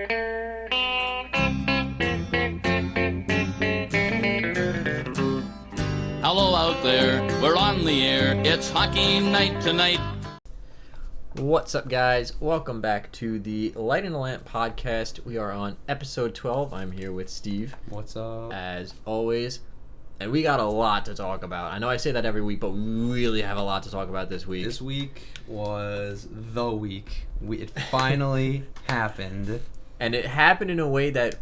Hello out there, we're on the air, it's hockey night tonight. What's up, guys? Welcome back to the Light in the Lamp podcast. We are on episode 12. I'm here with Steve. What's up? As always. And we got a lot to talk about. I know I say that every week, but we really have a lot to talk about this week. This week was the week. It finally happened. And it happened in a way that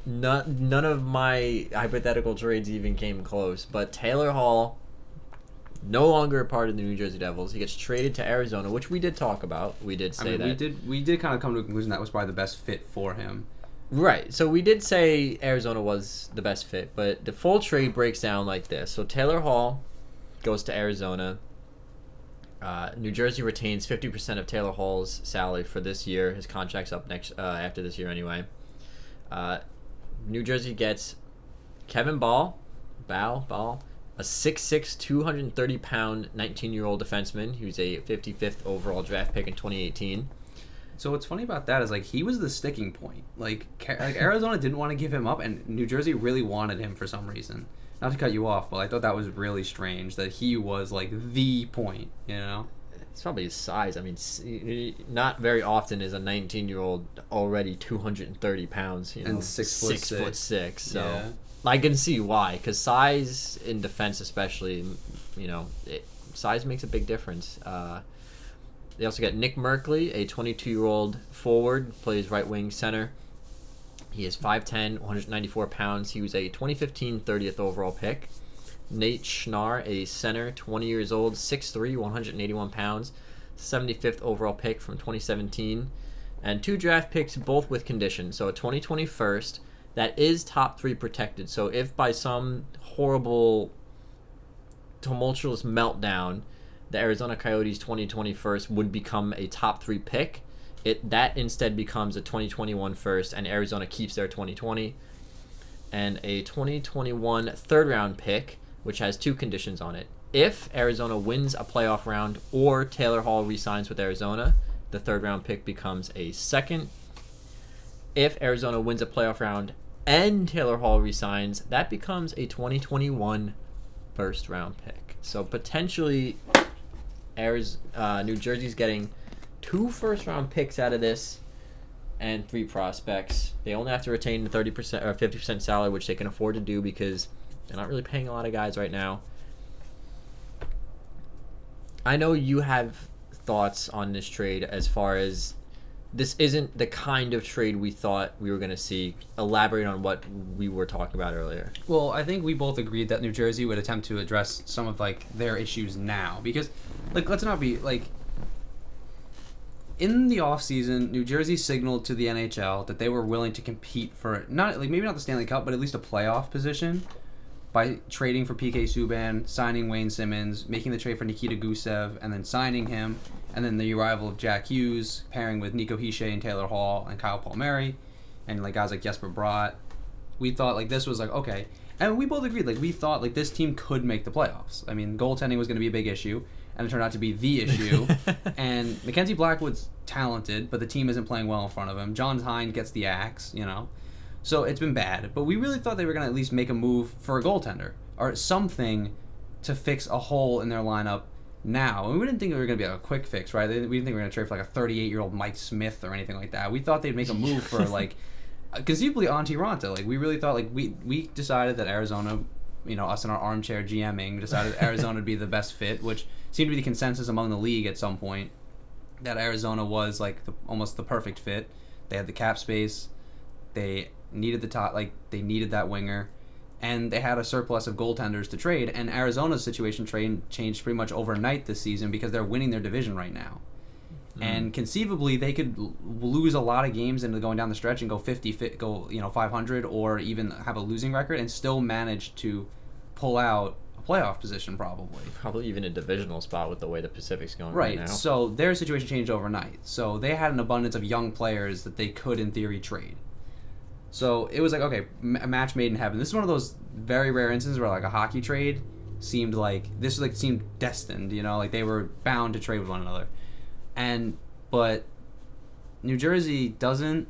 none of my hypothetical trades even came close. But Taylor Hall, no longer a part of the New Jersey Devils. He gets traded to Arizona, which we did talk about. We did say that. We did kind of come to a conclusion that was probably the best fit for him. Right. So we did say Arizona was the best fit, but the full trade breaks down like this. So Taylor Hall goes to Arizona. New Jersey retains 50% of Taylor Hall's salary for this year. His contract's up next after this year anyway. New Jersey gets Kevin Ball, a 6'6", 230-pound, 19-year-old defenseman. He was a 55th overall draft pick in 2018. So what's funny about that is, like, he was the sticking point. Like Arizona didn't want to give him up, and New Jersey really wanted him for some reason. Not to cut you off, but I thought that was really strange that he was, like, the point, you know? It's probably his size. I mean, not very often is a 19-year-old already 230 pounds, you know, and 6'6". So yeah. I can see why, because size in defense, especially, you know, size makes a big difference. They also got Nick Merkley, a 22-year-old forward, plays right wing center. He is 5'10", 194 pounds. He was a 2015 30th overall pick. Nate Schnarr, a center, 20 years old, 6'3", 181 pounds, 75th overall pick from 2017. And 2 draft picks, both with condition. So a 2020 first that is top 3 protected. So if by some horrible, tumultuous meltdown, the Arizona Coyotes 2020 first would become a top 3 pick, that instead becomes a 2021 first, and Arizona keeps their 2020. And a 2021 third-round pick, which has 2 conditions on it. If Arizona wins a playoff round or Taylor Hall re-signs with Arizona, the third-round pick becomes a second. If Arizona wins a playoff round and Taylor Hall re-signs, that becomes a 2021 first-round pick. So potentially, New Jersey's getting 2 first-round picks out of this and 3 prospects. They only have to retain the 30% or 50% salary, which they can afford to do because they're not really paying a lot of guys right now. I know you have thoughts on this trade as far as this isn't the kind of trade we thought we were going to see. Elaborate on what we were talking about earlier. Well, I think we both agreed that New Jersey would attempt to address some of, like, their issues now. Because, like, let's not be, like, in the offseason, New Jersey signaled to the NHL that they were willing to compete for, not like maybe not the Stanley Cup, but at least a playoff position by trading for PK Subban, signing Wayne Simmons, making the trade for Nikita Gusev, and then signing him, and then the arrival of Jack Hughes, pairing with Nico Hischier and Taylor Hall and Kyle Palmieri, and like guys like Jesper Bratt. We thought like this was like okay, and we both agreed like we thought like this team could make the playoffs. I mean, goaltending was going to be a big issue, and it turned out to be the issue. And Mackenzie Blackwood's talented, but the team isn't playing well in front of him. John Hine gets the axe, you know. So it's been bad, but we really thought they were going to at least make a move for a goaltender or something to fix a hole in their lineup now. And we didn't think it was going to be a quick fix, right? We didn't think we were going to trade for like a 38-year-old Mike Smith or anything like that. We thought they'd make a move for like conceivably Antti Ranta. Like we really thought like we decided that Arizona, you know, us in our armchair GMing decided Arizona would be the best fit, which seemed to be the consensus among the league at some point that Arizona was like almost the perfect fit. They had the cap space. They needed they needed that winger, and they had a surplus of goaltenders to trade, and Arizona's situation changed pretty much overnight this season because they're winning their division right now. And conceivably they could lose a lot of games into going down the stretch and go 500 or even have a losing record and still manage to pull out a playoff position probably even a divisional spot with the way the Pacific's going right now. So their situation changed overnight. So they had an abundance of young players that they could in theory trade. So it was like, okay, a match made in heaven. This is one of those very rare instances where like a hockey trade seemed destined, you know, like they were bound to trade with one another. But New Jersey doesn't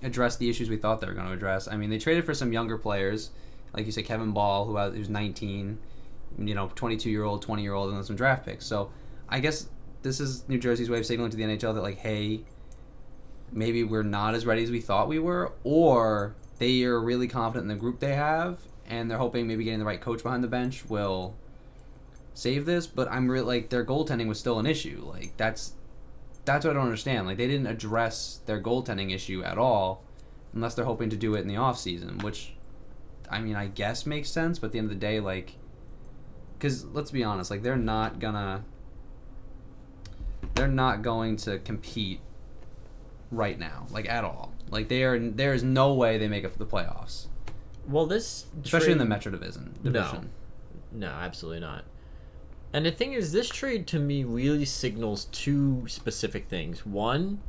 address the issues we thought they were going to address. I mean, they traded for some younger players, like you said, Kevin Ball, who's 19, 22-year-old, 20-year-old, and then some draft picks. So I guess this is New Jersey's way of signaling to the NHL that, like, hey, maybe we're not as ready as we thought we were, or they are really confident in the group they have, and they're hoping maybe getting the right coach behind the bench will save this. But I'm really, like, their goaltending was still an issue. Like, that's what I don't understand. Like, they didn't address their goaltending issue at all, unless they're hoping to do it in the offseason, which, I mean, I guess makes sense, but at the end of the day, like, because let's be honest, like, they're not going to compete right now, like, at all. Like, there is no way they make it for the playoffs. Well, this especially in the Metro Division. No, absolutely not. And the thing is, this trade to me really signals two specific things. One,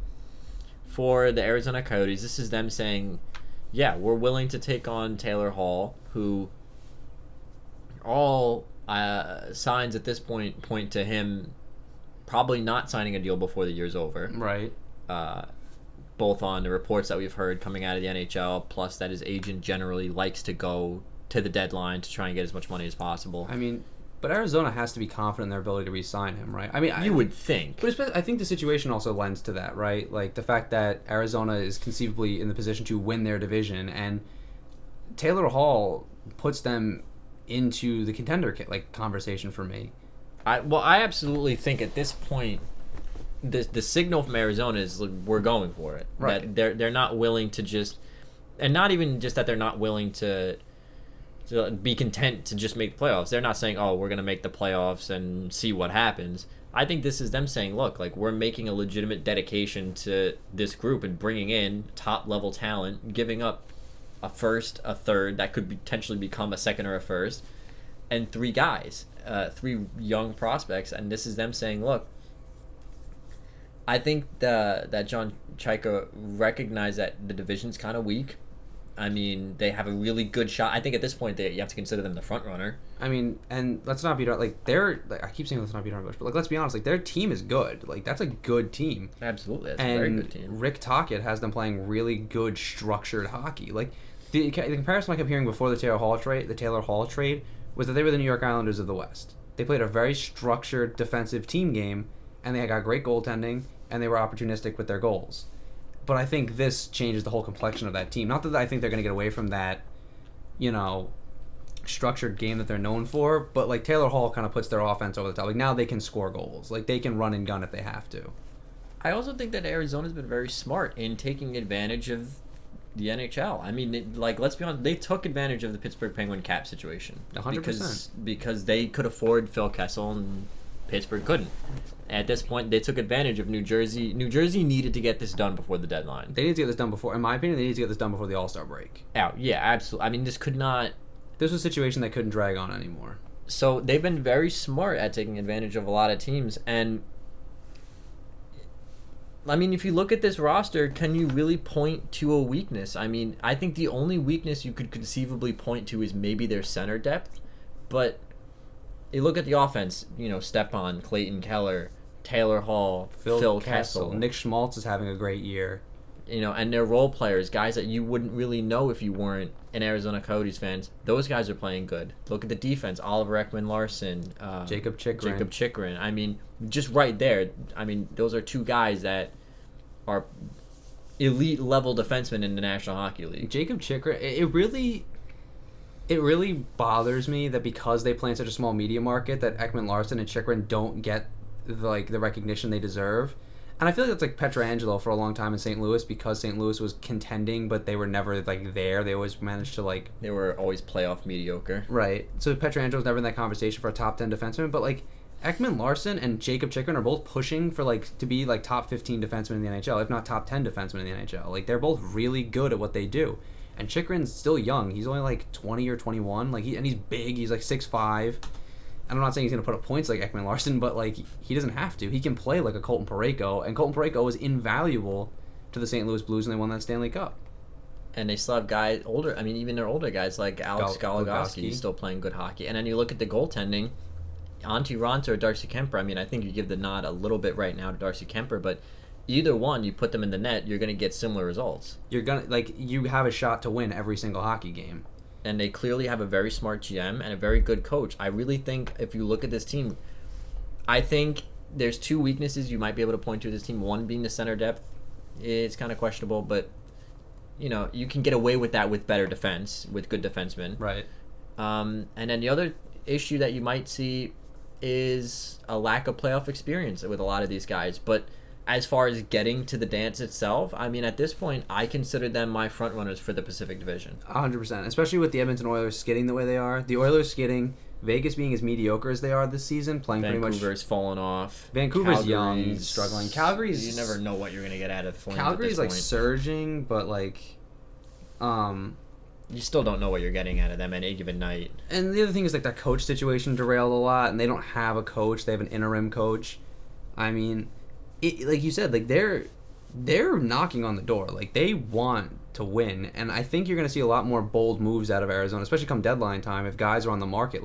for the Arizona Coyotes, this is them saying, yeah, we're willing to take on Taylor Hall, who all signs at this point to him probably not signing a deal before the year's over. Right. Both on the reports that we've heard coming out of the NHL, plus that his agent generally likes to go to the deadline to try and get as much money as possible. I mean, but Arizona has to be confident in their ability to re-sign him, right? I mean, you would think. But I think the situation also lends to that, right? Like, the fact that Arizona is conceivably in the position to win their division, and Taylor Hall puts them into the contender conversation for me. I absolutely think at this point, the signal from Arizona is, like, we're going for it. Right. That they're not willing to just, and not even just that they're not willing to be content to just make the playoffs. They're not saying, oh, we're going to make the playoffs and see what happens. I think this is them saying, look, like, we're making a legitimate dedication to this group and bringing in top-level talent, giving up a first, a third, that could potentially become a second or a first, and three guys, three young prospects. And this is them saying, look, I think that John Chaika recognized that the division's kind of weak. I mean, they have a really good shot. I think at this point, you have to consider them the front runner. I mean, and let's not beat around, like, I keep saying let's not beat around the bush, but, like, let's be honest, like, their team is good. Like, that's a good team. Absolutely, that's a very good team. Rick Tocchet has them playing really good, structured hockey. Like, the comparison I kept hearing before the Taylor Hall trade was that they were the New York Islanders of the West. They played a very structured defensive team game, and they got great goaltending, and they were opportunistic with their goals. But I think this changes the whole complexion of that team. Not that I think they're going to get away from that, structured game that they're known for, but, like, Taylor Hall kind of puts their offense over the top. Like, now they can score goals. Like, they can run and gun if they have to. I also think that Arizona's been very smart in taking advantage of the NHL. I mean, let's be honest, they took advantage of the Pittsburgh Penguin cap situation. 100%. Because they could afford Phil Kessel and Pittsburgh couldn't. At this point, they took advantage of New Jersey. New Jersey needed to get this done before the deadline. They need to get this done before, in my opinion, they need to get this done before the All-Star break. Yeah, absolutely. I mean, this was a situation that couldn't drag on anymore. So they've been very smart at taking advantage of a lot of teams. And, I mean, if you look at this roster, can you really point to a weakness? I mean, I think the only weakness you could conceivably point to is maybe their center depth. But you look at the offense, Stepan, Clayton Keller, Taylor Hall, Phil Kessel. Nick Schmaltz is having a great year. And their role players, guys that you wouldn't really know if you weren't an Arizona Coyotes fans. Those guys are playing good. Look at the defense: Oliver Ekman-Larsson, Jacob Chikrin. I mean, just right there. I mean, those are two guys that are elite level defensemen in the National Hockey League. Jacob Chikrin. It really bothers me that because they play in such a small media market, that Ekman-Larsson and Chikrin don't get the recognition they deserve. And I feel like that's like Pietrangelo for a long time in St. Louis, because St. Louis was contending, but they were never there. They always managed to They were always playoff mediocre. Right. So Pietrangelo was never in that conversation for a top 10 defenseman, but Ekman-Larsson and Jacob Chikrin are both pushing for to be top 15 defensemen in the NHL, if not top 10 defensemen in the NHL. They're both really good at what they do. And Chikrin's still young. He's only 20 or 21. And he's big. He's 6'5". And I'm not saying he's going to put up points like Ekman-Larsson, but he doesn't have to. He can play like a Colton Parayko, and Colton Parayko was invaluable to the St. Louis Blues when they won that Stanley Cup. And they still have guys older. I mean, even their older guys like Alex Goligoski is still playing good hockey. And then you look at the goaltending, Antti Raanta or Darcy Kemper. I mean, I think you give the nod a little bit right now to Darcy Kemper, but either one, you put them in the net, you're going to get similar results. You're gonna you have a shot to win every single hockey game. And they clearly have a very smart GM and a very good coach. I really think if you look at this team, I think there's two weaknesses you might be able to point to this team. One being the center depth. It's kind of questionable, but you can get away with that with better defense, with good defensemen. Right. And then the other issue that you might see is a lack of playoff experience with a lot of these guys. But as far as getting to the dance itself, I mean, at this point, I consider them my front runners for the Pacific Division. 100%, especially with the Edmonton Oilers skidding the way they are. The Oilers skidding, Vegas being as mediocre as they are this season, playing pretty much. Vancouver's fallen off. Vancouver's young, struggling. Calgary's. You never know what you're gonna get out of Flames. Calgary's at this point. surging, but you still don't know what you're getting out of them at any given night. And the other thing is that coach situation derailed a lot, and they don't have a coach. They have an interim coach. I mean, like you said, they're knocking on the door. They want to win, and I think you're going to see a lot more bold moves out of Arizona, especially come deadline time. If guys are on the market,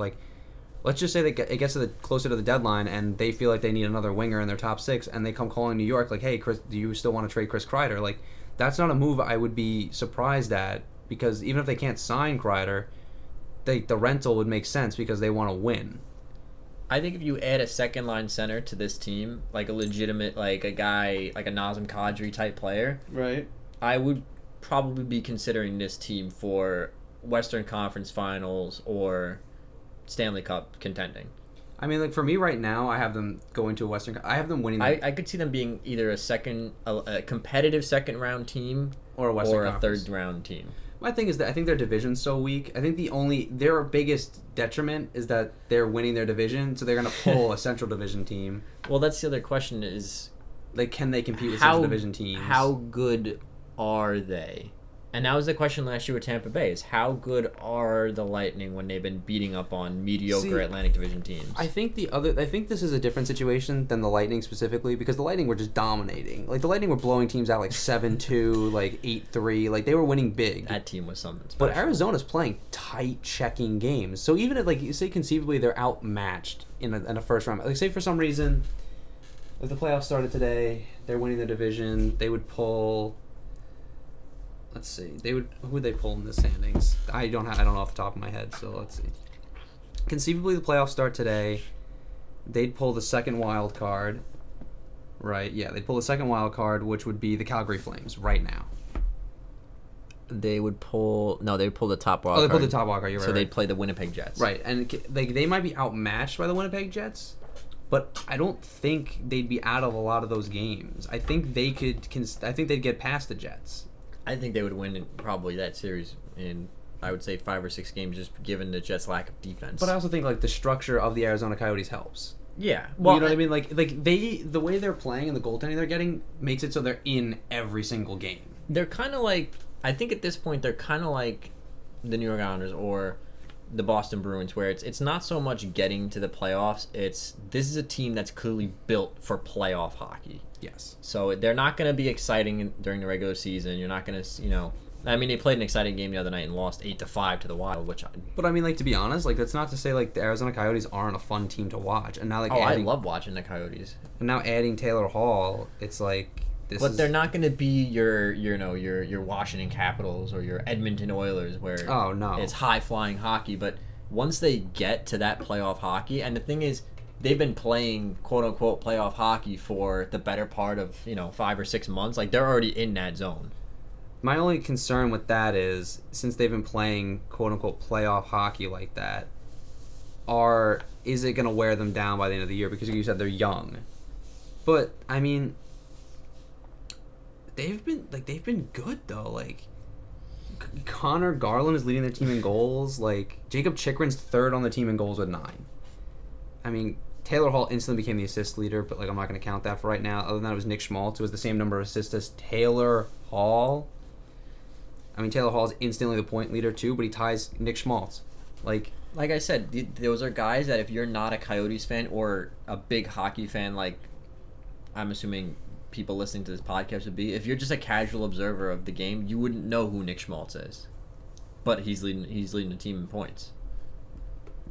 let's just say that it gets closer to the deadline, and they feel like they need another winger in their top six, and they come calling New York hey, Chris, do you still want to trade Chris Kreider? That's not a move I would be surprised at, because even if they can't sign Kreider, the rental would make sense because they want to win. I think if you add a second line center to this team, a legitimate, a guy, a Nazem Kadri type player, right? I would probably be considering this team for Western Conference Finals or Stanley Cup contending. I mean, for me right now, I have them going to a Western. I have them winning. I could see them being either a competitive second round team or a third round team. My thing is that I think their division's so weak. I think their biggest detriment is that they're winning their division, so they're going to pull a Central Division team. Well, that's the other question is, can they compete with Central Division teams? How good are they? And that was the question last year with Tampa Bay, is how good are the Lightning when they've been beating up on mediocre Atlantic Division teams? I think this is a different situation than the Lightning specifically, because the Lightning were just dominating. The Lightning were blowing teams out 7-2, 8-3. They were winning big. That team was something special. But Arizona's playing tight checking games. So even if you say conceivably they're outmatched in a first round, say for some reason if the playoffs started today, they're winning the division, they would pull. Let's see. Who would they pull in the standings? I don't know off the top of my head. So let's see. Conceivably, the playoffs start today. They'd pull the second wild card. Right? Yeah, they'd pull the second wild card, which would be the Calgary Flames right now. They would pull. No, they would pull the top wild card. Oh, they pull the top wild card. You're right. So they'd play the Winnipeg Jets. Right, and they might be outmatched by the Winnipeg Jets, but I don't think they'd be out of a lot of those games. I think they could. I think they'd get past the Jets. I think they would win probably that series in, I would say, 5 or 6 games, just given the Jets' lack of defense. But I also think the structure of the Arizona Coyotes helps. Yeah, well, you know what I mean. The way they're playing and the goaltending they're getting makes it so they're in every single game. They're kind of I think at this point they're kind of like the New York Islanders or the Boston Bruins, where it's not so much getting to the playoffs. This is a team that's clearly built for playoff hockey. Yes. So they're not going to be exciting during the regular season. You're not going to, I mean, they played an exciting game the other night and lost 8-5 to the Wild, But I mean, to be honest, that's not to say the Arizona Coyotes aren't a fun team to watch. And now I love watching the Coyotes. And now adding Taylor Hall, it's they're not going to be your Washington Capitals or your Edmonton Oilers, where it's high flying hockey. But once they get to that playoff hockey, and the thing is, they've been playing quote unquote playoff hockey for the better part of 5 or 6 months. They're already in that zone. My only concern with that is, since they've been playing quote unquote playoff hockey like that, is it going to wear them down by the end of the year? Because you said they're young, but I mean, they've been good though. Connor Garland is leading their team in goals. Jacob Chikrin's third on the team in goals with 9. I mean, Taylor Hall instantly became the assist leader, but I'm not going to count that for right now. Other than that, it was Nick Schmaltz, who was the same number of assists as Taylor Hall. I mean, Taylor Hall is instantly the point leader too, but he ties Nick Schmaltz. Like I said, those are guys that if you're not a Coyotes fan or a big hockey fan, I'm assuming people listening to this podcast would be, if you're just a casual observer of the game, you wouldn't know who Nick Schmaltz is. But he's leading the team in points.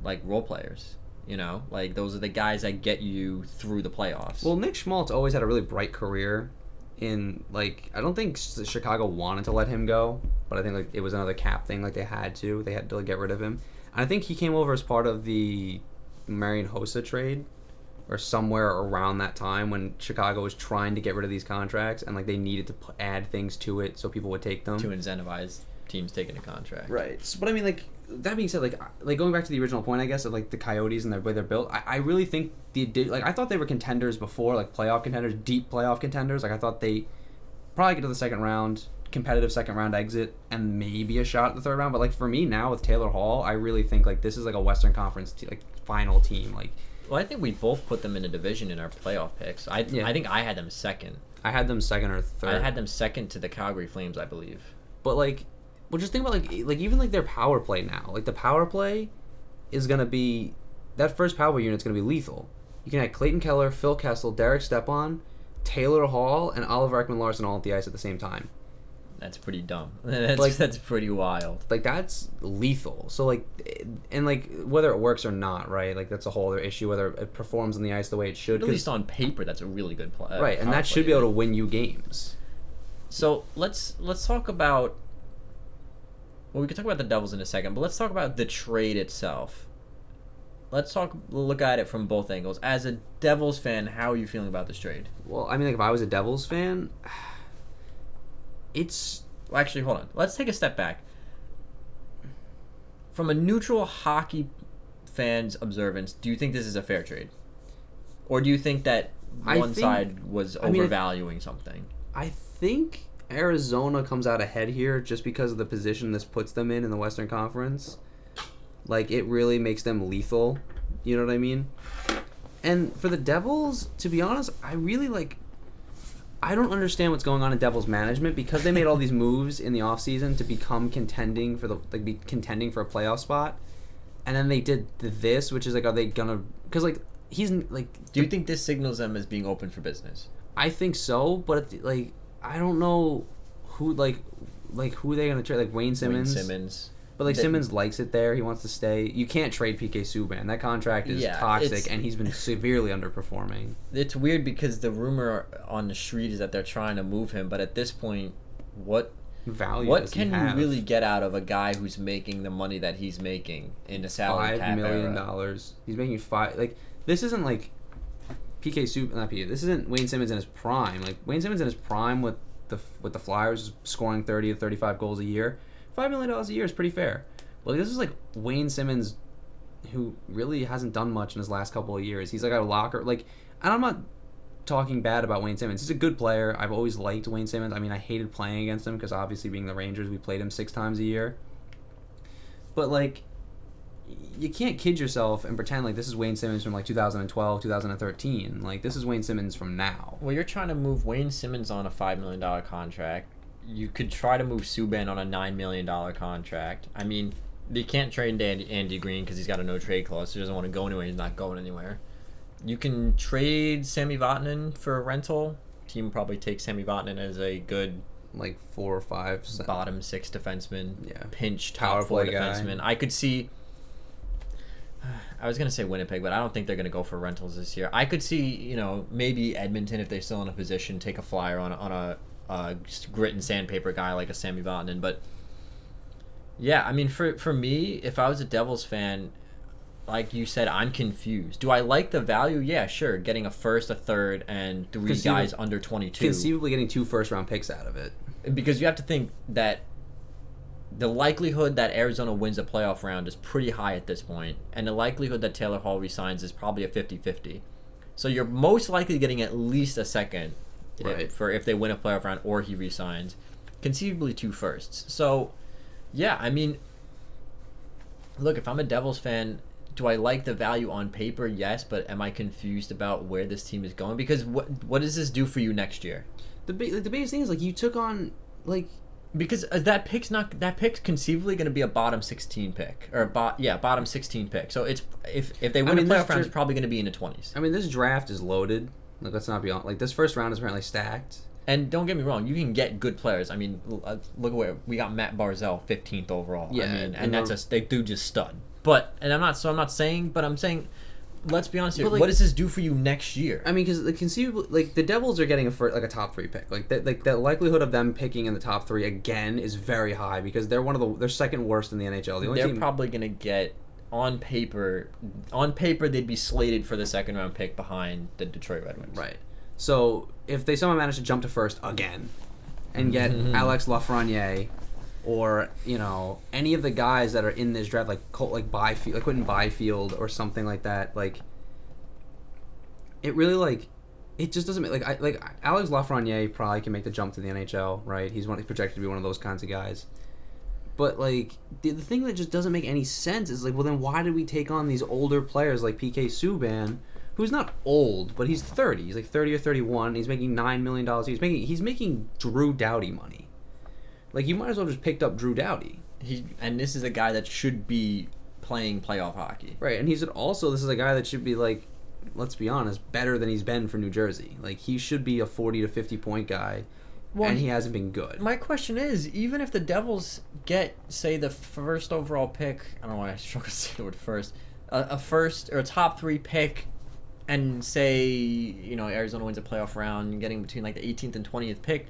Role players. Those are the guys that get you through the playoffs. Well, Nick Schmaltz always had a really bright career. in like I don't think Chicago wanted to let him go, but I think like it was another cap thing. Like they had to like, get rid of him. And I think he came over as part of the Marion Hossa trade, or somewhere around that time when Chicago was trying to get rid of these contracts and like they needed to add things to it so people would take them to incentivize teams taking a contract. Right. So, but I mean, like that being said, like going back to the original point, I guess of like the Coyotes and the way they're built, I really think I thought they were contenders before, like playoff contenders, deep playoff contenders. Like I thought they probably get to the second round, competitive second round exit, and maybe a shot at the third round. But like for me now with Taylor Hall, I really think like this is like a Western Conference like final team. Like, well, I think we both put them in a division in our playoff picks. I think I had them second. I had them second or third. I had them second to the Calgary Flames, I believe. But like. Well, just think about like even like their power play now. Like the power play is gonna be that first power play unit's gonna be lethal. You can have Clayton Keller, Phil Kessel, Derek Stepan, Taylor Hall, and Oliver Ekman-Larsson all at the ice at the same time. That's pretty dumb. That's pretty wild. Like that's lethal. So like, and like whether it works or not, right? Like that's a whole other issue. Whether it performs on the ice the way it should. At least on paper, that's a really good play. Right, and that should be able to win you games. So let's talk about. Well, we can talk about the Devils in a second, but let's talk about the trade itself. Look at it from both angles. As a Devils fan, how are you feeling about this trade? Well, I mean, like if I was a Devils fan, it's... Well, actually, hold on. Let's take a step back. From a neutral hockey fan's observance, do you think this is a fair trade? Or do you think that one side was overvaluing something? I think Arizona comes out ahead here just because of the position this puts them in the Western Conference. Like, it really makes them lethal. You know what I mean? And for the Devils, to be honest, I really, like... I don't understand what's going on in Devils management because they made all these moves in the offseason to become contending for be contending for a playoff spot. And then they did this, which is like, are they gonna... Because, like, he's, like... Do you think this signals them as being open for business? I think so, but, like... I don't know who who are they gonna trade? Like Wayne Simmons. But like Simmons likes it there. He wants to stay. You can't trade PK Subban. That contract is toxic, and he's been severely underperforming. It's weird because the rumor on the street is that they're trying to move him, but at this point, what value? What can you really get out of a guy who's making the money that he's making in a salary cap $5 million. era? He's making like this isn't like PK Subban, not PK. This isn't Wayne Simmons in his prime. Like Wayne Simmons in his prime with the Flyers scoring 30 to 35 goals a year. $5 million a year is pretty fair. But like, this is like Wayne Simmons, who really hasn't done much in his last couple of years. He's like a locker. Like, and I'm not talking bad about Wayne Simmons. He's a good player. I've always liked Wayne Simmons. I mean, I hated playing against him because obviously being the Rangers, we played him 6 times a year. But like, you can't kid yourself and pretend like this is Wayne Simmons from like 2012, 2013. Like, this is Wayne Simmons from now. Well, you're trying to move Wayne Simmons on a $5 million contract. You could try to move Subban on a $9 million contract. I mean, you can't trade Andy Green because he's got a no-trade clause. So he doesn't want to go anywhere. He's not going anywhere. You can trade Sami Vatanen for a rental. Team probably takes Sami Vatanen as a good... like 4 or 5 bottom 6 defenseman. Yeah. Pinch top 4 defenseman. I could see... I was going to say Winnipeg, but I don't think they're going to go for rentals this year. I could see, maybe Edmonton, if they're still in a position, take a flyer on a grit and sandpaper guy like a Sami Vatanen. But, yeah, I mean, for me, if I was a Devils fan, like you said, I'm confused. Do I like the value? Yeah, sure. Getting a first, a third, and 3 guys under 22. Conceivably getting 2 first-round picks out of it. Because you have to think that the likelihood that Arizona wins a playoff round is pretty high at this point, and the likelihood that Taylor Hall resigns is probably a 50-50. So you're most likely getting at least a second if they win a playoff round or he resigns. Conceivably 2 firsts. So, yeah, I mean, look, if I'm a Devils fan, do I like the value on paper? Yes, but am I confused about where this team is going? Because what does this do for you next year? The biggest thing is, like, you took on, like... Because that pick's conceivably going to be a bottom 16 pick or bottom 16 pick. So it's if they win a playoff round, it's probably going to be in the 20s. I mean, this draft is loaded. Like, let's not be on. Like, this first round is apparently stacked. And don't get me wrong, you can get good players. I mean, look at where we got Matt Barzal, 15th overall. Yeah, I mean, and that's they do just stud. But I'm saying let's be honest here. But, like, What does this do for you next year? I mean, because conceivably, like the Devils are getting a top 3 pick. Like the likelihood of them picking in the top 3 again is very high because they're they're second worst in the NHL. The only They're team, probably going to get on paper they'd be slated for the second round pick behind the Detroit Red Wings. right. So if they somehow manage to jump to first again and get Alex Lafreniere or any of the guys that are in this draft like Byfield, like Quentin Byfield or something like that, like it really it just doesn't make Alex Lafreniere probably can make the jump to the NHL, right? He's projected to be one of those kinds of guys. But the thing that just doesn't make any sense is well then why did we take on these older players like PK Subban, who's not old, but he's 30. He's like 30 or 31. He's making $9 million. He's making Drew Doughty money. Like you might as well just picked up Drew Doughty. And this is a guy that should be playing playoff hockey. Right, and this is a guy that should be let's be honest, better than he's been for New Jersey. Like he should be a 40 to 50 point guy. Well, and he hasn't been good. My question is, even if the Devils get, say, the first overall pick, I don't know why I struggle to say the word first, a first or a top 3 pick, and say, Arizona wins a playoff round, getting between the 18th and 20th pick.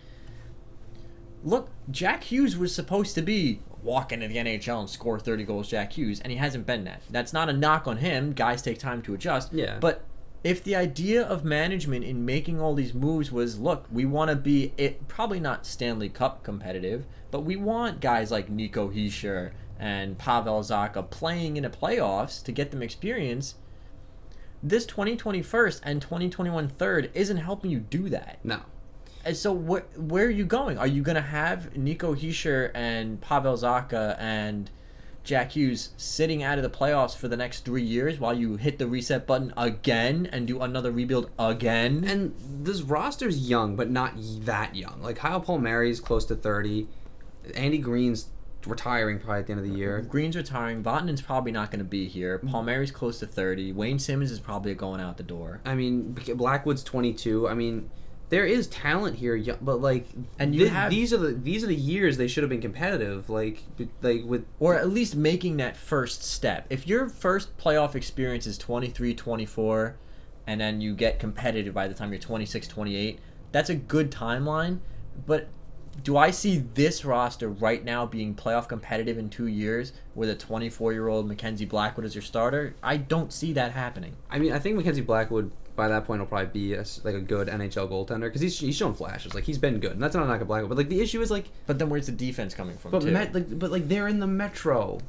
Look, Jack Hughes was supposed to be walk into the NHL and score 30 goals, Jack Hughes, and he hasn't been that. That's not a knock on him. Guys take time to adjust. Yeah. But if the idea of management in making all these moves was, look, we want to be probably not Stanley Cup competitive, but we want guys like Nico Hischier and Pavel Zacha playing in the playoffs to get them experience, this 2020 first and 2021 third isn't helping you do that. No. And so where are you going? Are you going to have Nico Hischier and Pavel Zacha and Jack Hughes sitting out of the playoffs for the next 3 years while you hit the reset button again and do another rebuild again? And this roster's young, but not that young. Like Kyle Palmieri's close to 30. Andy Green's retiring probably at the end of the year. Green's retiring. Vatanen's probably not going to be here. Palmieri's close to 30. Wayne Simmons is probably going out the door. I mean, Blackwood's 22. I mean, there is talent here, but and these are the years they should have been competitive, or at least making that first step. If your first playoff experience is 23, 24, and then you get competitive by the time you're 26, 28, that's a good timeline. But do I see this roster right now being playoff competitive in 2 years with a 24-year-old Mackenzie Blackwood as your starter? I don't see that happening. I mean, I think Mackenzie Blackwood by that point will probably be a good NHL goaltender because he's shown flashes. He's been good, and that's not a knock at Blackwood. But the issue is But then where's the defense coming from? But too? They're in the Metro,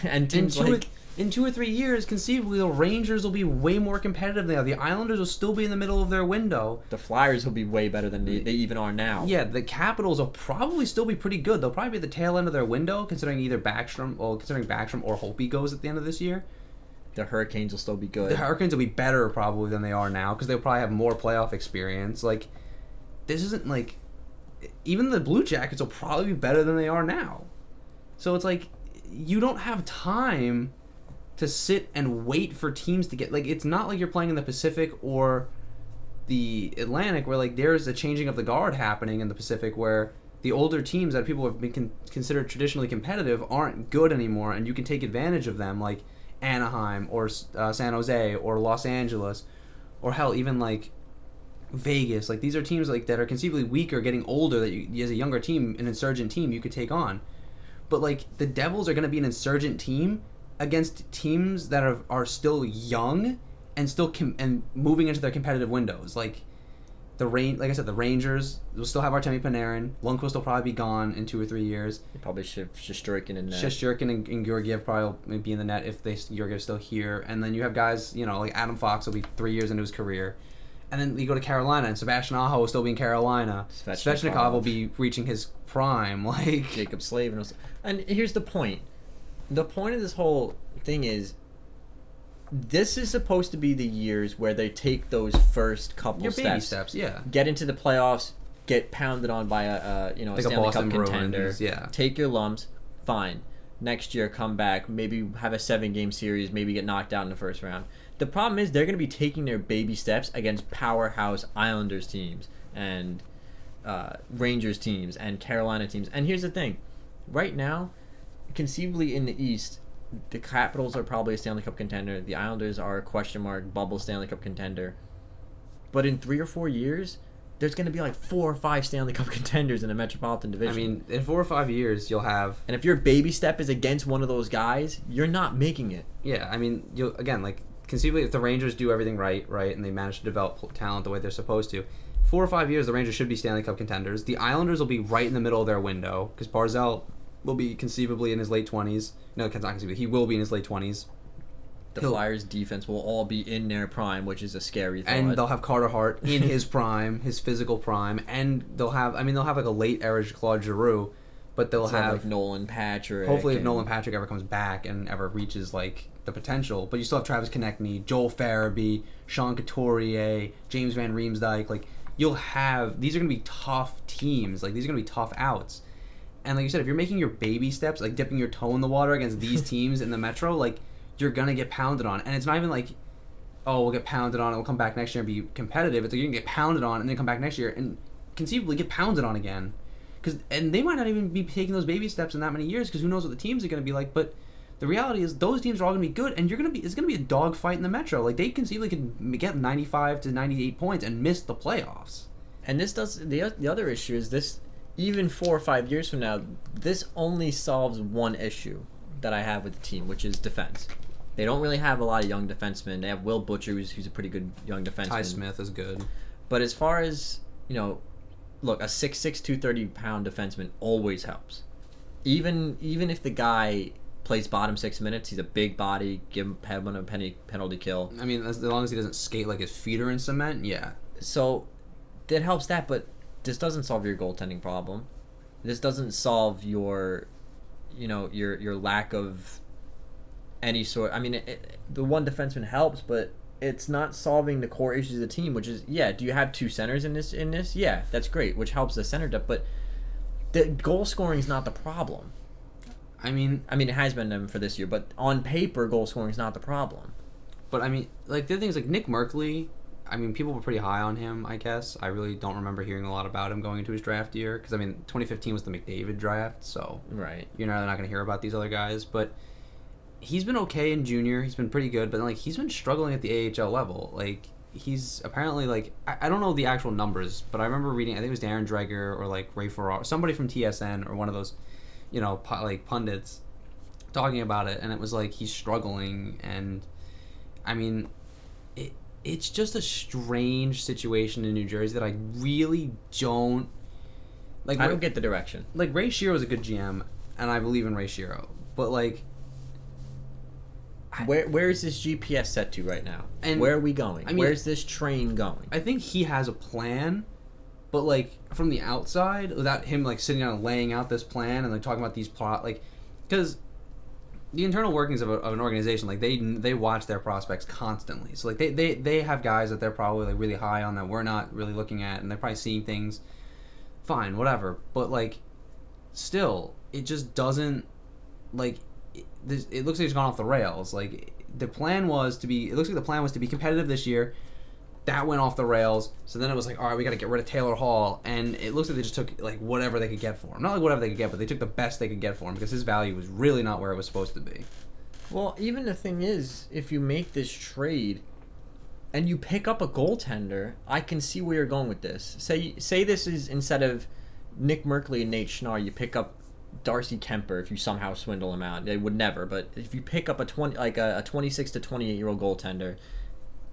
and teams in 2 or 3 years, conceivably the Rangers will be way more competitive than they are. The Islanders will still be in the middle of their window. The Flyers will be way better than they even are now. Yeah, the Capitals will probably still be pretty good. They'll probably be at the tail end of their window, considering Backstrom or Holtby goes at the end of this year. The Hurricanes will still be good. The Hurricanes will be better probably than they are now because they'll probably have more playoff experience. This isn't even the Blue Jackets will probably be better than they are now. So it's you don't have time to sit and wait for teams to get it's not like you're playing in the Pacific or the Atlantic where there's a changing of the guard happening in the Pacific where the older teams that people have been considered traditionally competitive aren't good anymore and you can take advantage of them Anaheim or San Jose or Los Angeles or hell even Vegas. These are teams that are conceivably weaker, getting older, that you as a younger team, an insurgent team, you could take on. But the Devils are going to be an insurgent team against teams that are still young and still and moving into their competitive windows. Like I said, the Rangers will still have Artemi Panarin. Lundqvist will probably be gone in 2 or 3 years. Probably Shesterkin and Shesterkin and Georgiev probably be in the net if Georgiev's still here. And then you have guys, like Adam Fox will be 3 years into his career. And then you go to Carolina, and Sebastian Aho will still be in Carolina. Svechnikov will be reaching his prime. Jacob Slavin. And here's the point. The point of this whole thing is, this is supposed to be the years where they take those first couple baby steps, yeah. Get into the playoffs, get pounded on by a Stanley Cup contender. Yeah. Take your lumps, fine. Next year, come back, maybe have a 7-game series, maybe get knocked out in the first round. The problem is they're going to be taking their baby steps against powerhouse Islanders teams and Rangers teams and Carolina teams. And here's the thing. Right now, conceivably in the East, the Capitals are probably a Stanley Cup contender. The Islanders are a question mark bubble Stanley Cup contender. But in 3 or 4 years, there's going to be like 4 or 5 Stanley Cup contenders in the Metropolitan Division. I mean, in 4 or 5 years, you'll have. And if your baby step is against one of those guys, you're not making it. Yeah, I mean, you'll again, like, conceivably, if the Rangers do everything right, and they manage to develop talent the way they're supposed to, 4 or 5 years, the Rangers should be Stanley Cup contenders. The Islanders will be right in the middle of their window because Barzal will be conceivably in his late 20s. No, not conceivably. He will be in his late 20s. The Flyers' defense will all be in their prime, which is a scary thought. And they'll have Carter Hart in his prime, his physical prime, and they'll have like a late era Claude Giroux, but they'll have like Nolan Patrick. Hopefully, if Nolan Patrick ever comes back and ever reaches like the potential, but you still have Travis Konechny, Joel Farabee, Sean Couturier, James Van Riemsdyk. Like you'll have these are going to be tough teams. Like these are going to be tough outs. And like you said, if you're making your baby steps, like dipping your toe in the water against these teams in the Metro, like you're gonna get pounded on. And it's not even like, oh, we'll get pounded on and we'll come back next year and be competitive. It's like you can get pounded on and then come back next year and conceivably get pounded on again. And they might not even be taking those baby steps in that many years because who knows what the teams are gonna be like. But the reality is those teams are all gonna be good, and it's gonna be a dogfight in the Metro. Like they conceivably could get 95 to 98 points and miss the playoffs. And this does the other issue is this. Even 4 or 5 years from now, this only solves one issue that I have with the team, which is defense. They don't really have a lot of young defensemen. They have Will Butcher, who's a pretty good young defenseman. Ty Smith is good. But as far as, look, a 6'6", 230-pound defenseman always helps. Even if the guy plays bottom 6 minutes, he's a big body, have him a penalty kill. I mean, as long as he doesn't skate like his feet are in cement, yeah. So that helps that, but this doesn't solve your goaltending problem. This doesn't solve your lack of any sort. I mean, the one defenseman helps, but it's not solving the core issues of the team. Which is, do you have 2 centers in this? Yeah, that's great, which helps the center depth. But the goal scoring is not the problem. I mean, it has been them for this year, but on paper, goal scoring is not the problem. But I mean, like the other thing is like Nick Merkley. I mean, people were pretty high on him, I guess. I really don't remember hearing a lot about him going into his draft year. Because, I mean, 2015 was the McDavid draft, so right. You're not going to hear about these other guys. But he's been okay in junior. He's been pretty good. But, like, he's been struggling at the AHL level. Like, he's apparently, like... I don't know the actual numbers, but I remember reading... I think it was Darren Dreger or, like, Ray Ferraro. Somebody from TSN or one of those, pundits talking about it. And it was, like, he's struggling. And, I mean... It's just a strange situation in New Jersey that I really don't like. I don't get the direction. Like Ray Shero is a good GM, and I believe in Ray Shero, but like, where is this GPS set to right now? And where are we going? I mean, where's this train going? I think he has a plan, but like from the outside, without him like sitting down and laying out this plan and like talking about these plot, like, because the internal workings of an organization, like they watch their prospects constantly. So like they have guys that they're probably like really high on that we're not really looking at, and they're probably seeing things. Fine, whatever. But like, still, it just doesn't like. It looks like it's gone off the rails. Like the plan was to be. It looks like the plan was to be competitive this year. That went off the rails. So then it was like, all right, we got to get rid of Taylor Hall, and it looks like they just took like whatever they could get for him. Not like whatever they could get, but they took the best they could get for him because his value was really not where it was supposed to be. Well, even the thing is, if you make this trade and you pick up a goaltender, I can see where you're going with this. Say this is instead of Nick Merkley and Nate Schnarr, you pick up Darcy Kemper if you somehow swindle him out. They would never, but if you pick up a 26 to 28-year-old goaltender,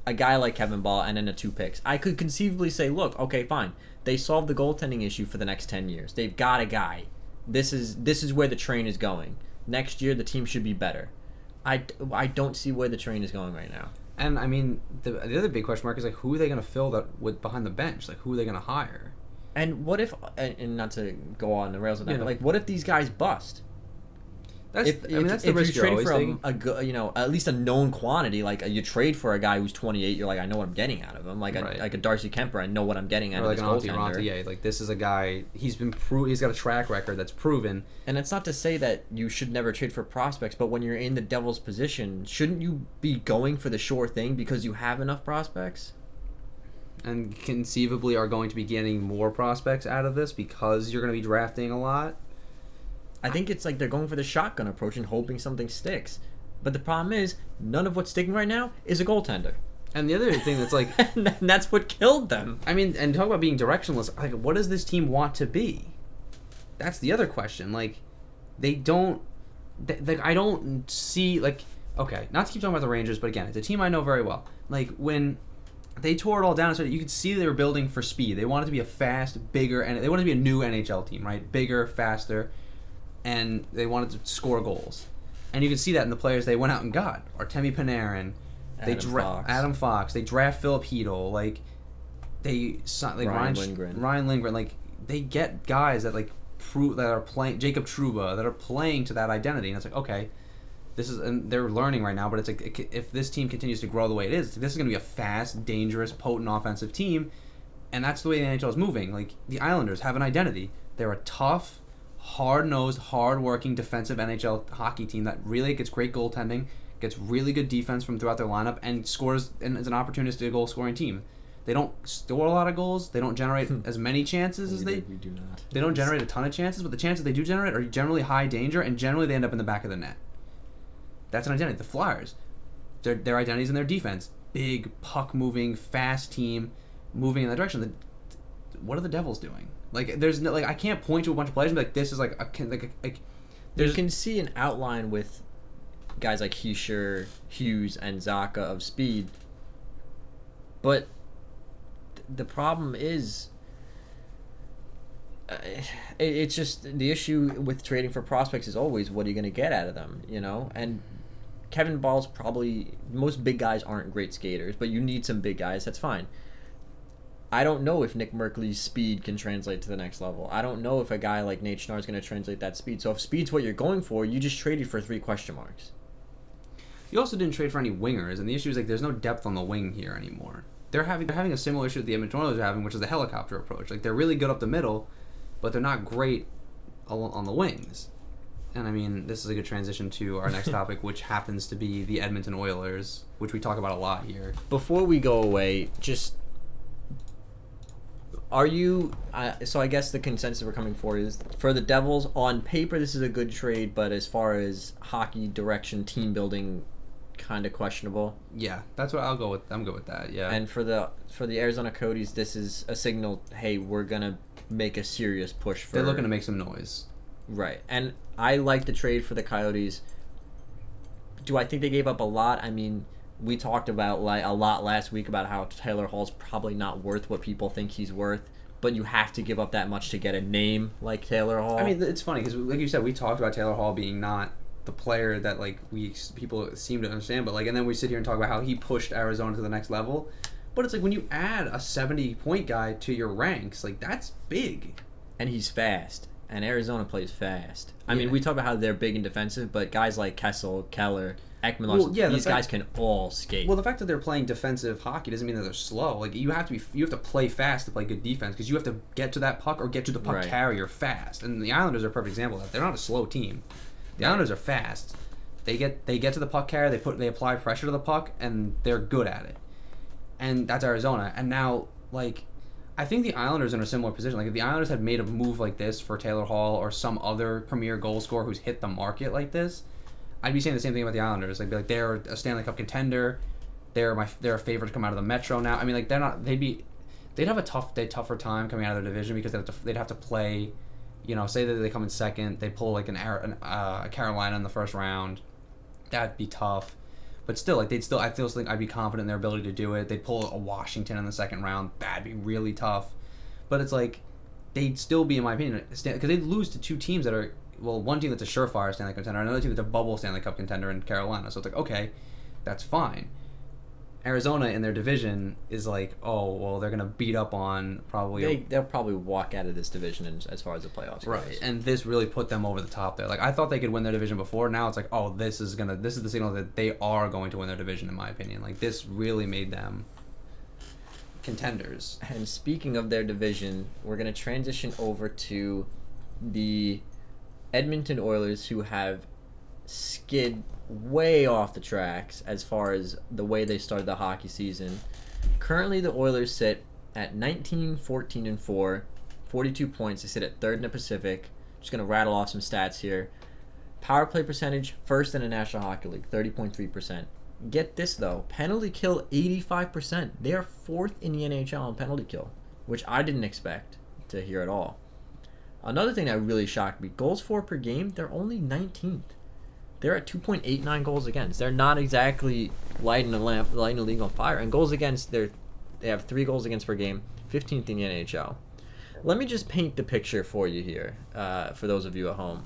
a guy like Kevin Ball, and then the 2 picks, I could conceivably say, look, okay, fine. They solved the goaltending issue for the next 10 years. They've got a guy. This is where the train is going. Next year, the team should be better. I don't see where the train is going right now. And, I mean, the other big question mark is, like, who are they going to fill that with behind the bench? Like, who are they going to hire? And what if, and not to go on the rails on that, but, like, what if these guys bust? That's the risk you're always taking. At least a known quantity, like you trade for a guy who's 28, you're like, I know what I'm getting out of him. Like a Darcy Kemper, I know what I'm getting out of this goaltender. Yeah, like this is a guy. He's got a track record that's proven. And it's not to say that you should never trade for prospects, but when you're in the Devil's position, shouldn't you be going for the sure thing because you have enough prospects? And conceivably are going to be getting more prospects out of this because you're going to be drafting a lot. I think it's like they're going for the shotgun approach and hoping something sticks. But the problem is, none of what's sticking right now is a goaltender. And the other thing that's like, And that's what killed them. I mean, and talk about being directionless. Like, what does this team want to be? That's the other question. Like, they don't. I don't see like. Okay, not to keep talking about the Rangers, but again, it's a team I know very well. Like when they tore it all down, you could see they were building for speed. They wanted to be a fast, bigger, and they wanted to be a new NHL team, right? Bigger, faster, and they wanted to score goals. And you can see that in the players they went out and got. Artemi Panarin, Adam Fox. They draft Philip Hedl. Like Ryan Lindgren. Ryan Lindgren. Like they get guys that like that are playing Jacob Trouba that are playing to that identity, and it's like okay. And they're learning right now, but it's like if this team continues to grow the way it is, this is going to be a fast, dangerous, potent offensive team, and that's the way the NHL is moving. Like the Islanders have an identity; they're a tough, hard-nosed, hard-working defensive NHL hockey team that really gets great goaltending, gets really good defense from throughout their lineup, and scores and is an opportunistic goal-scoring team. They don't score a lot of goals. They don't generate as many chances as We do not. They don't generate a ton of chances, but the chances they do generate are generally high danger, and generally they end up in the back of the net. That's an identity. The Flyers, their identities in their defense. Big, puck-moving, fast team moving in that direction. What are the Devils doing? Like, there's no, like I can't point to a bunch of players and be like, this is like you can see an outline with guys like Heischer, Hughes, and Zaka of speed. But the problem is, it's just the issue with trading for prospects is always what are you going to get out of them, you know? And Kevin Ball's probably, most big guys aren't great skaters, but you need some big guys. That's fine. I don't know if Nick Merkley's speed can translate to the next level. I don't know if a guy like Nate Schnarr is going to translate that speed. So if speed's what you're going for, you just traded for 3 question marks. You also didn't trade for any wingers, and the issue is like there's no depth on the wing here anymore. They're having a similar issue that the Edmonton Oilers are having, which is the helicopter approach. Like they're really good up the middle, but they're not great on the wings. And I mean, this is a good transition to our next topic, which happens to be the Edmonton Oilers, which we talk about a lot here. Before we go away, just are you? So I guess the consensus we're coming for is for the Devils. On paper, this is a good trade, but as far as hockey direction, team building, kind of questionable. Yeah, that's what I'll go with. I'm good with that. Yeah. And for the Arizona Coyotes, this is a signal. Hey, we're gonna make a serious push for. They're looking to make some noise. Right, and I like the trade for the Coyotes. Do I think they gave up a lot? I mean, we talked about a lot last week about how Taylor Hall's probably not worth what people think he's worth, but you have to give up that much to get a name like Taylor Hall. I mean, it's funny because, like you said, we talked about Taylor Hall being not the player that like people seem to understand, but like, and then we sit here and talk about how he pushed Arizona to the next level. But it's like when you add a 70-point guy to your ranks, like that's big. And he's fast. And Arizona plays fast. I mean, we talk about how they're big and defensive, but guys like Kessel, Keller, Ekman, these guys can all skate. Well, the fact that they're playing defensive hockey doesn't mean that they're slow. Like you have to play fast to play good defense because you have to get to that puck or get to the puck carrier fast. And the Islanders are a perfect example of that. They're not a slow team. The Islanders are fast. They get to the puck carrier. They apply pressure to the puck, and they're good at it. And that's Arizona. And now, like, I think the Islanders are in a similar position. Like, if the Islanders had made a move like this for Taylor Hall or some other premier goal scorer who's hit the market like this, I'd be saying the same thing about the Islanders. Like, they're a Stanley Cup contender. They're a favorite to come out of the Metro now. I mean, like, they'd have a tougher time coming out of their division because they'd have to play, you know, say that they come in second, they pull like a Carolina in the first round. That'd be tough. But still, like I still think I'd be confident in their ability to do it. They'd pull a Washington in the second round. That'd be really tough. But it's like they'd still be, in my opinion, because they'd lose to 2 teams that are, well, one team that's a surefire Stanley Cup contender, another team that's a bubble Stanley Cup contender in Carolina. So it's like, okay, that's fine. Arizona in their division is like, oh, well, they're gonna beat up on probably. They'll probably walk out of this division as far as the playoffs goes. Right, and this really put them over the top there. Like I thought they could win their division before. Now it's like, oh, this is the signal that they are going to win their division. In my opinion, like this really made them contenders. And speaking of their division, we're gonna transition over to the Edmonton Oilers, who have skid way off the tracks as far as the way they started the hockey season. Currently, the Oilers sit at 19, 14, and 4, 42 points. They sit at third in the Pacific, Just going to rattle off some stats here. Power play percentage, first in the National Hockey League, 30.3%. Get this, though. Penalty kill, 85%. They are 4th in the NHL in penalty kill, which I didn't expect to hear at all. Another thing that really shocked me, goals for per game, they're only 19th. They're at 2.89 goals against. They're not exactly lighting the league on fire. And goals against, they have 3 goals against per game, 15th in the NHL. Let me just paint the picture for you here, for those of you at home.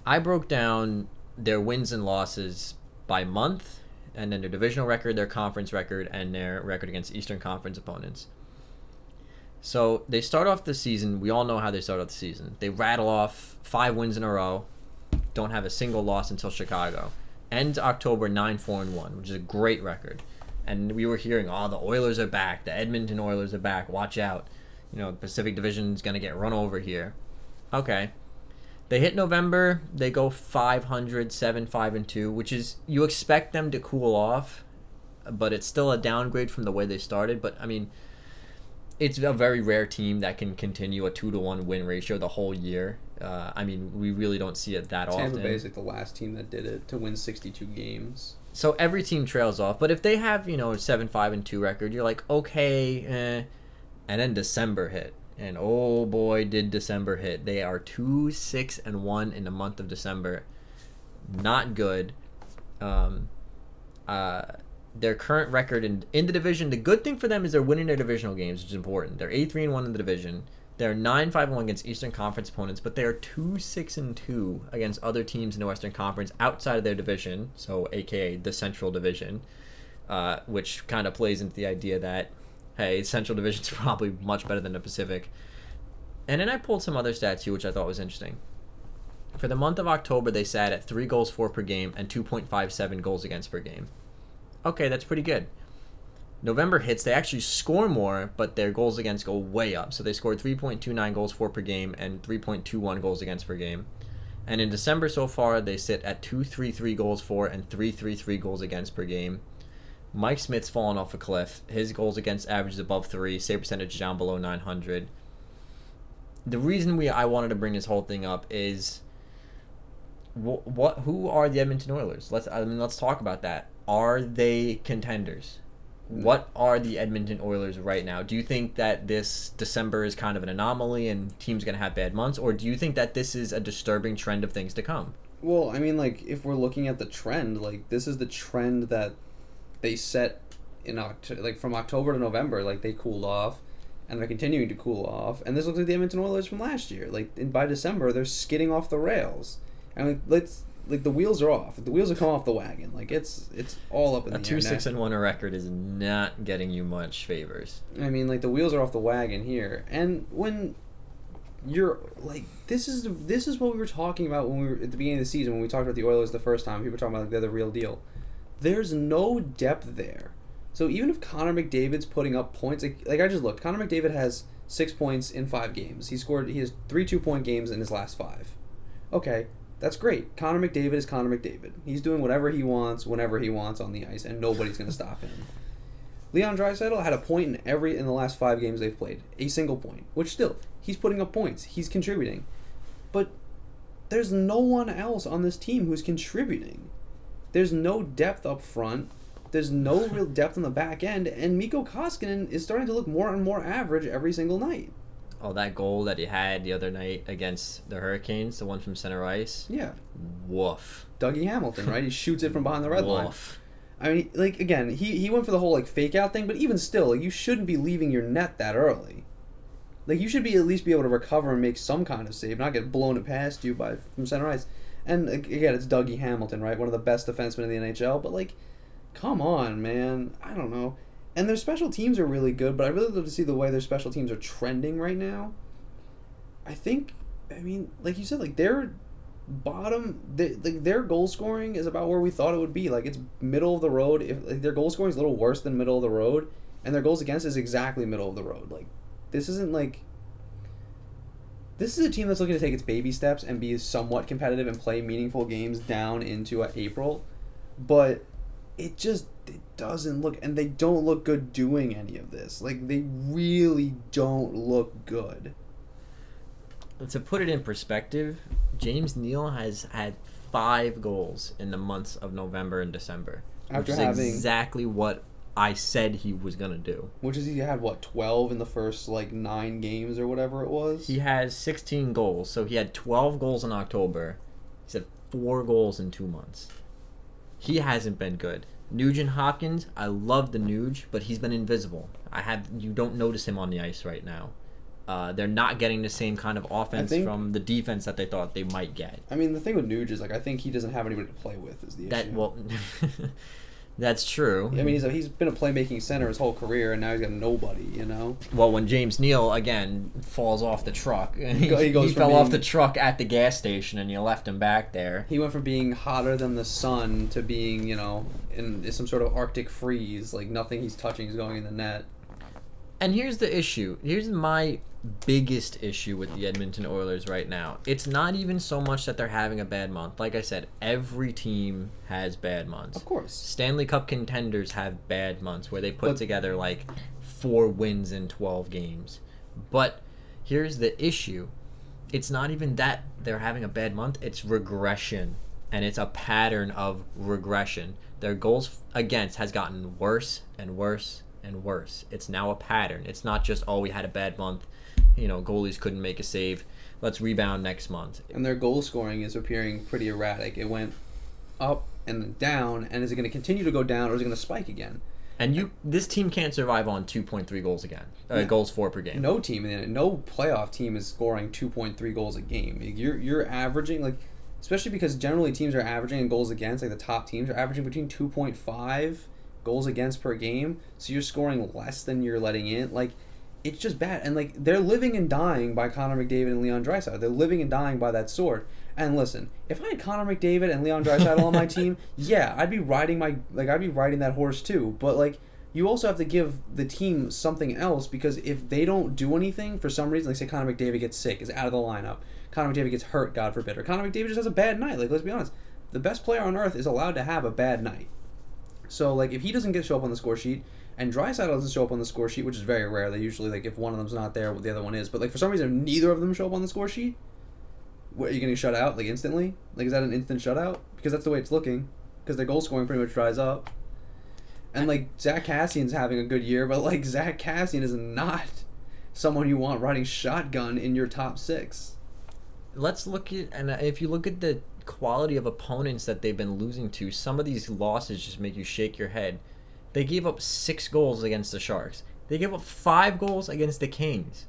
I broke down their wins and losses by month, and then their divisional record, their conference record, and their record against Eastern Conference opponents. So they start off the season. We all know how they start off the season. They rattle off 5 wins in a row. Don't have a single loss until Chicago. Ends October 9-4-1, which is a great record. And we were hearing, the Oilers are back. The Edmonton Oilers are back. Watch out. The Pacific Division's going to get run over here. Okay. They hit November. They go 500, 7-5-2, which is, you expect them to cool off, but it's still a downgrade from the way they started. But, I mean, it's a very rare team that can continue a 2-to-1 win ratio the whole year. We really don't see it that often. Tampa Bay is like the last team that did it, to win 62 games. So every team trails off. But if they have, a 7-5-2 record, you're like, okay, And then December hit. And oh boy, did December hit. They are 2-6-1 in the month of December. Not good. Their current record in the division, the good thing for them is they're winning their divisional games, which is important. They're 8-3-1 in the division. They're 9-5-1 against Eastern Conference opponents, but they are 2-6-2 against other teams in the Western Conference outside of their division, so aka the Central Division, which kind of plays into the idea that, hey, Central Division's probably much better than the Pacific. And then I pulled some other stats here, which I thought was interesting. For the month of October, they sat at 3 goals for per game and 2.57 goals against per game. Okay, that's pretty good. November hits, they actually score more, but their goals against go way up. So they scored 3.29 goals for per game and 3.21 goals against per game. And in December so far, they sit at 2.33 goals for and 3.33 goals against per game. Mike Smith's fallen off a cliff. His goals against average is above 3, save percentage down below 900. The reason I wanted to bring this whole thing up is who are the Edmonton Oilers? Let's talk about that. Are they contenders? What are the Edmonton Oilers right now? Do you think that this December is kind of an anomaly and teams going to have bad months, or do you think that this is a disturbing trend of things to come? Well, I mean, like, if we're looking at the trend, like, this is the trend that they set in from October to November. Like, they cooled off, and they're continuing to cool off. And this looks like the Edmonton Oilers from last year. Like, by December, they're skidding off the rails. And the wheels are off. The wheels are coming off the wagon. Like, it's all up in the air. A 2-6-1 record is not getting you much favors. I mean, like, the wheels are off the wagon here. And when you're like, this is what we were talking about when we were at the beginning of the season, when we talked about the Oilers the first time. People were talking about, like, they're the real deal. There's no depth there. So even if Connor McDavid's putting up points, like I just looked, Connor McDavid has 6 points in 5 games. He has 3 2-point games in his last 5. Okay, that's great. Connor McDavid is Connor McDavid. He's doing whatever he wants, whenever he wants on the ice, and nobody's going to stop him. Leon Draisaitl had a point in the last 5 games they've played. A single point. Which still, he's putting up points. He's contributing. But there's no one else on this team who's contributing. There's no depth up front. There's no real depth on the back end. And Mikko Koskinen is starting to look more and more average every single night. Oh, that goal that he had the other night against the Hurricanes, the one from center ice? Yeah. Woof. Dougie Hamilton, right? He shoots it from behind the red line. Woof. I mean, like, again, he went for the whole, like, fake out thing, but even still, like, you shouldn't be leaving your net that early. Like, you should at least be able to recover and make some kind of save, not get blown past you from center ice. And, again, it's Dougie Hamilton, right? One of the best defensemen in the NHL, but, like, come on, man. I don't know. And their special teams are really good, but I really love to see the way their special teams are trending right now. I mean, like you said, like, their goal scoring is about where we thought it would be. Like, it's middle of the road. If like, their goal scoring is a little worse than middle of the road, and their goals against is exactly middle of the road. Like, this isn't like... This is a team that's looking to take its baby steps and be somewhat competitive and play meaningful games down into April, but it doesn't look, and they don't look good doing any of this. Like, they really don't look good. to put it in perspective, James Neal has had 5 goals in the months of November and December. After which is having exactly what I said he was gonna do. Which is he had 12 in the first 9 games or whatever it was. He has 16 goals, so he had 12 goals in October. He's had 4 goals in 2 months. He hasn't been good. Nugent Hopkins, I love the Nuge, but he's been invisible. You don't notice him on the ice right now. They're not getting the same kind of offense from the defense that they thought they might get. I mean, the thing with Nuge is I think he doesn't have anybody to play with is the issue. That's true. I mean, he's been a playmaking center his whole career, and now he's got nobody. Well, when James Neal again falls off the truck, he fell off the truck at the gas station, and you left him back there. He went from being hotter than the sun to being, in some sort of Arctic freeze. Nothing he's touching is going in the net. And here's the issue. Here's my biggest issue with the Edmonton Oilers right now. It's not even so much that they're having a bad month. Like I said, every team has bad months. Of course. Stanley Cup contenders have bad months where they put together 4 wins in 12 games. But here's the issue. It's not even that they're having a bad month. It's regression. And it's a pattern of regression. Their goals against has gotten worse and worse and worse. It's now a pattern. It's not just, we had a bad month. Goalies couldn't make a save. Let's rebound next month. And their goal scoring is appearing pretty erratic. It went up and then down, and is it going to continue to go down, or is it going to spike again? And this team can't survive on 2.3 goals again. Goals for per game. No team, no playoff team is scoring 2.3 goals a game. You're averaging, especially because generally teams are averaging in goals against, the top teams are averaging between 2.5 goals against per game. So you're scoring less than you're letting in. It's just bad. And, they're living and dying by Connor McDavid and Leon Draisaitl. They're living and dying by that sword. And listen, if I had Connor McDavid and Leon Draisaitl on my team, yeah, I'd be riding that horse too. But, you also have to give the team something else, because if they don't do anything for some reason, say Connor McDavid gets sick, is out of the lineup, Connor McDavid gets hurt, God forbid, or Connor McDavid just has a bad night. Let's be honest. The best player on earth is allowed to have a bad night. So, if he doesn't show up on the score sheet, and Draisaitl doesn't show up on the score sheet, which is very rare. They usually, if one of them's not there, the other one is. But, for some reason, neither of them show up on the score sheet. What, are you getting shut out, instantly? Is that an instant shutout? Because that's the way it's looking. Because their goal scoring pretty much dries up. And, Zach Kassian's having a good year, but, Zach Kassian is not someone you want riding shotgun in your top 6. Let's look at, and if you look at the quality of opponents that they've been losing to, some of these losses just make you shake your head. They gave up 6 goals against the Sharks. They gave up 5 goals against the Kings,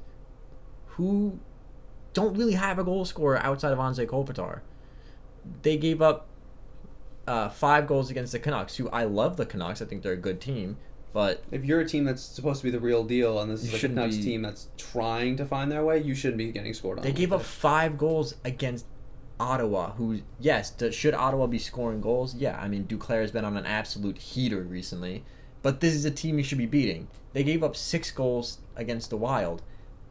who don't really have a goal scorer outside of Anze Kopitar. They gave up 5 goals against the Canucks, who I love the Canucks. I think they're a good team. But if you're a team that's supposed to be the real deal, and this is a Canucks team that's trying to find their way, you shouldn't be getting scored on. They gave up 5 goals against Ottawa, who, yes, should Ottawa be scoring goals? Yeah, I mean, Duclair has been on an absolute heater recently, but this is a team you should be beating. They gave up 6 goals against the Wild.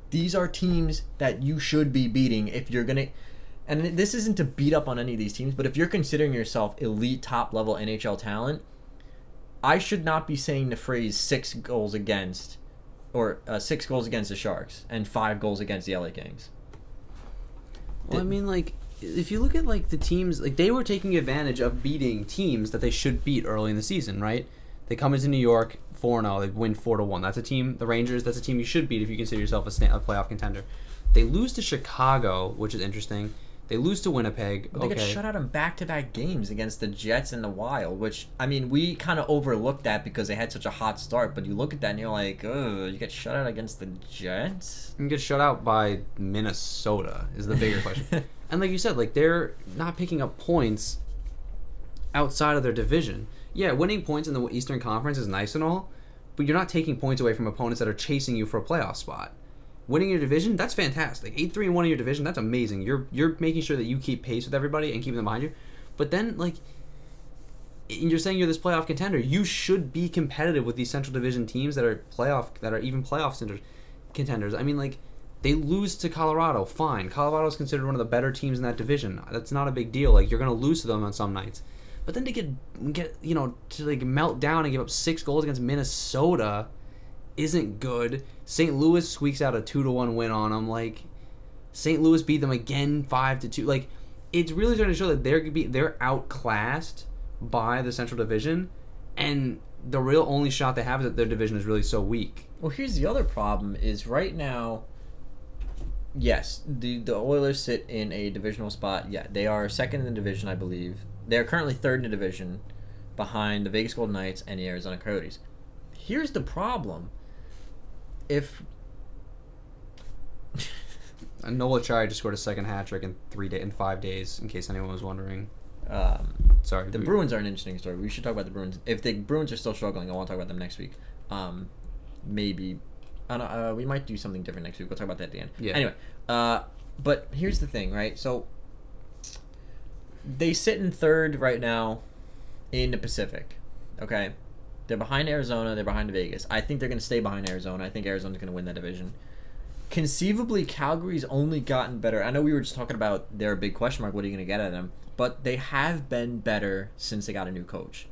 These are teams that you should be beating if you're going to... And this isn't to beat up on any of these teams, but if you're considering yourself elite top-level NHL talent, I should not be saying the phrase 6 goals against, or 6 goals against the Sharks and 5 goals against the LA Kings. Well, I mean, if you look at the teams, they were taking advantage of beating teams that they should beat early in the season, right? They come into New York 4-0, they win 4-1. That's a team, the Rangers, that's a team you should beat if you consider yourself a playoff contender. They lose to Chicago, which is interesting. They lose to Winnipeg. But they get shut out in back-to-back games against the Jets and the Wild, which, I mean, we kind of overlooked that because they had such a hot start, but you look at that and you're like, ugh, you get shut out against the Jets? You get shut out by Minnesota is the bigger question. And like you said, they're not picking up points outside of their division. Yeah, winning points in the Eastern Conference is nice and all, but you're not taking points away from opponents that are chasing you for a playoff spot. Winning your division, that's fantastic. 8-3-1 in your division, that's amazing. You're making sure that you keep pace with everybody and keeping them behind you. But then, you're saying you're this playoff contender. You should be competitive with these Central Division teams that are even playoff contenders. I mean, they lose to Colorado, fine. Colorado's considered one of the better teams in that division. That's not a big deal. You're going to lose to them on some nights. But then to get to melt down and give up 6 goals against Minnesota isn't good. St. Louis squeaks out a 2-1 win on them. St. Louis beat them again 5-2. Like, it's really starting to show that they're outclassed by the Central Division, and the real only shot they have is that their division is really so weak. Well, here's the other problem is right now, yes, the Oilers sit in a divisional spot. Yeah, they are second in the division, I believe. They're currently third in the division behind the Vegas Golden Knights and the Arizona Coyotes. Here's the problem. If... Nola Chari just scored a second hat trick in 5 days, in case anyone was wondering. Sorry. The Bruins are an interesting story. We should talk about the Bruins. If the Bruins are still struggling, I want to talk about them next week. Maybe... we might do something different next week. We'll talk about that at the end. Yeah. Anyway, but here's the thing, right? So they sit in third right now in the Pacific. Okay, they're behind Arizona. They're behind Vegas. I think they're going to stay behind Arizona. I think Arizona's going to win that division. Conceivably, Calgary's only gotten better. I know we were just talking about their big question mark. What are you going to get out of them? But they have been better since they got a new coach.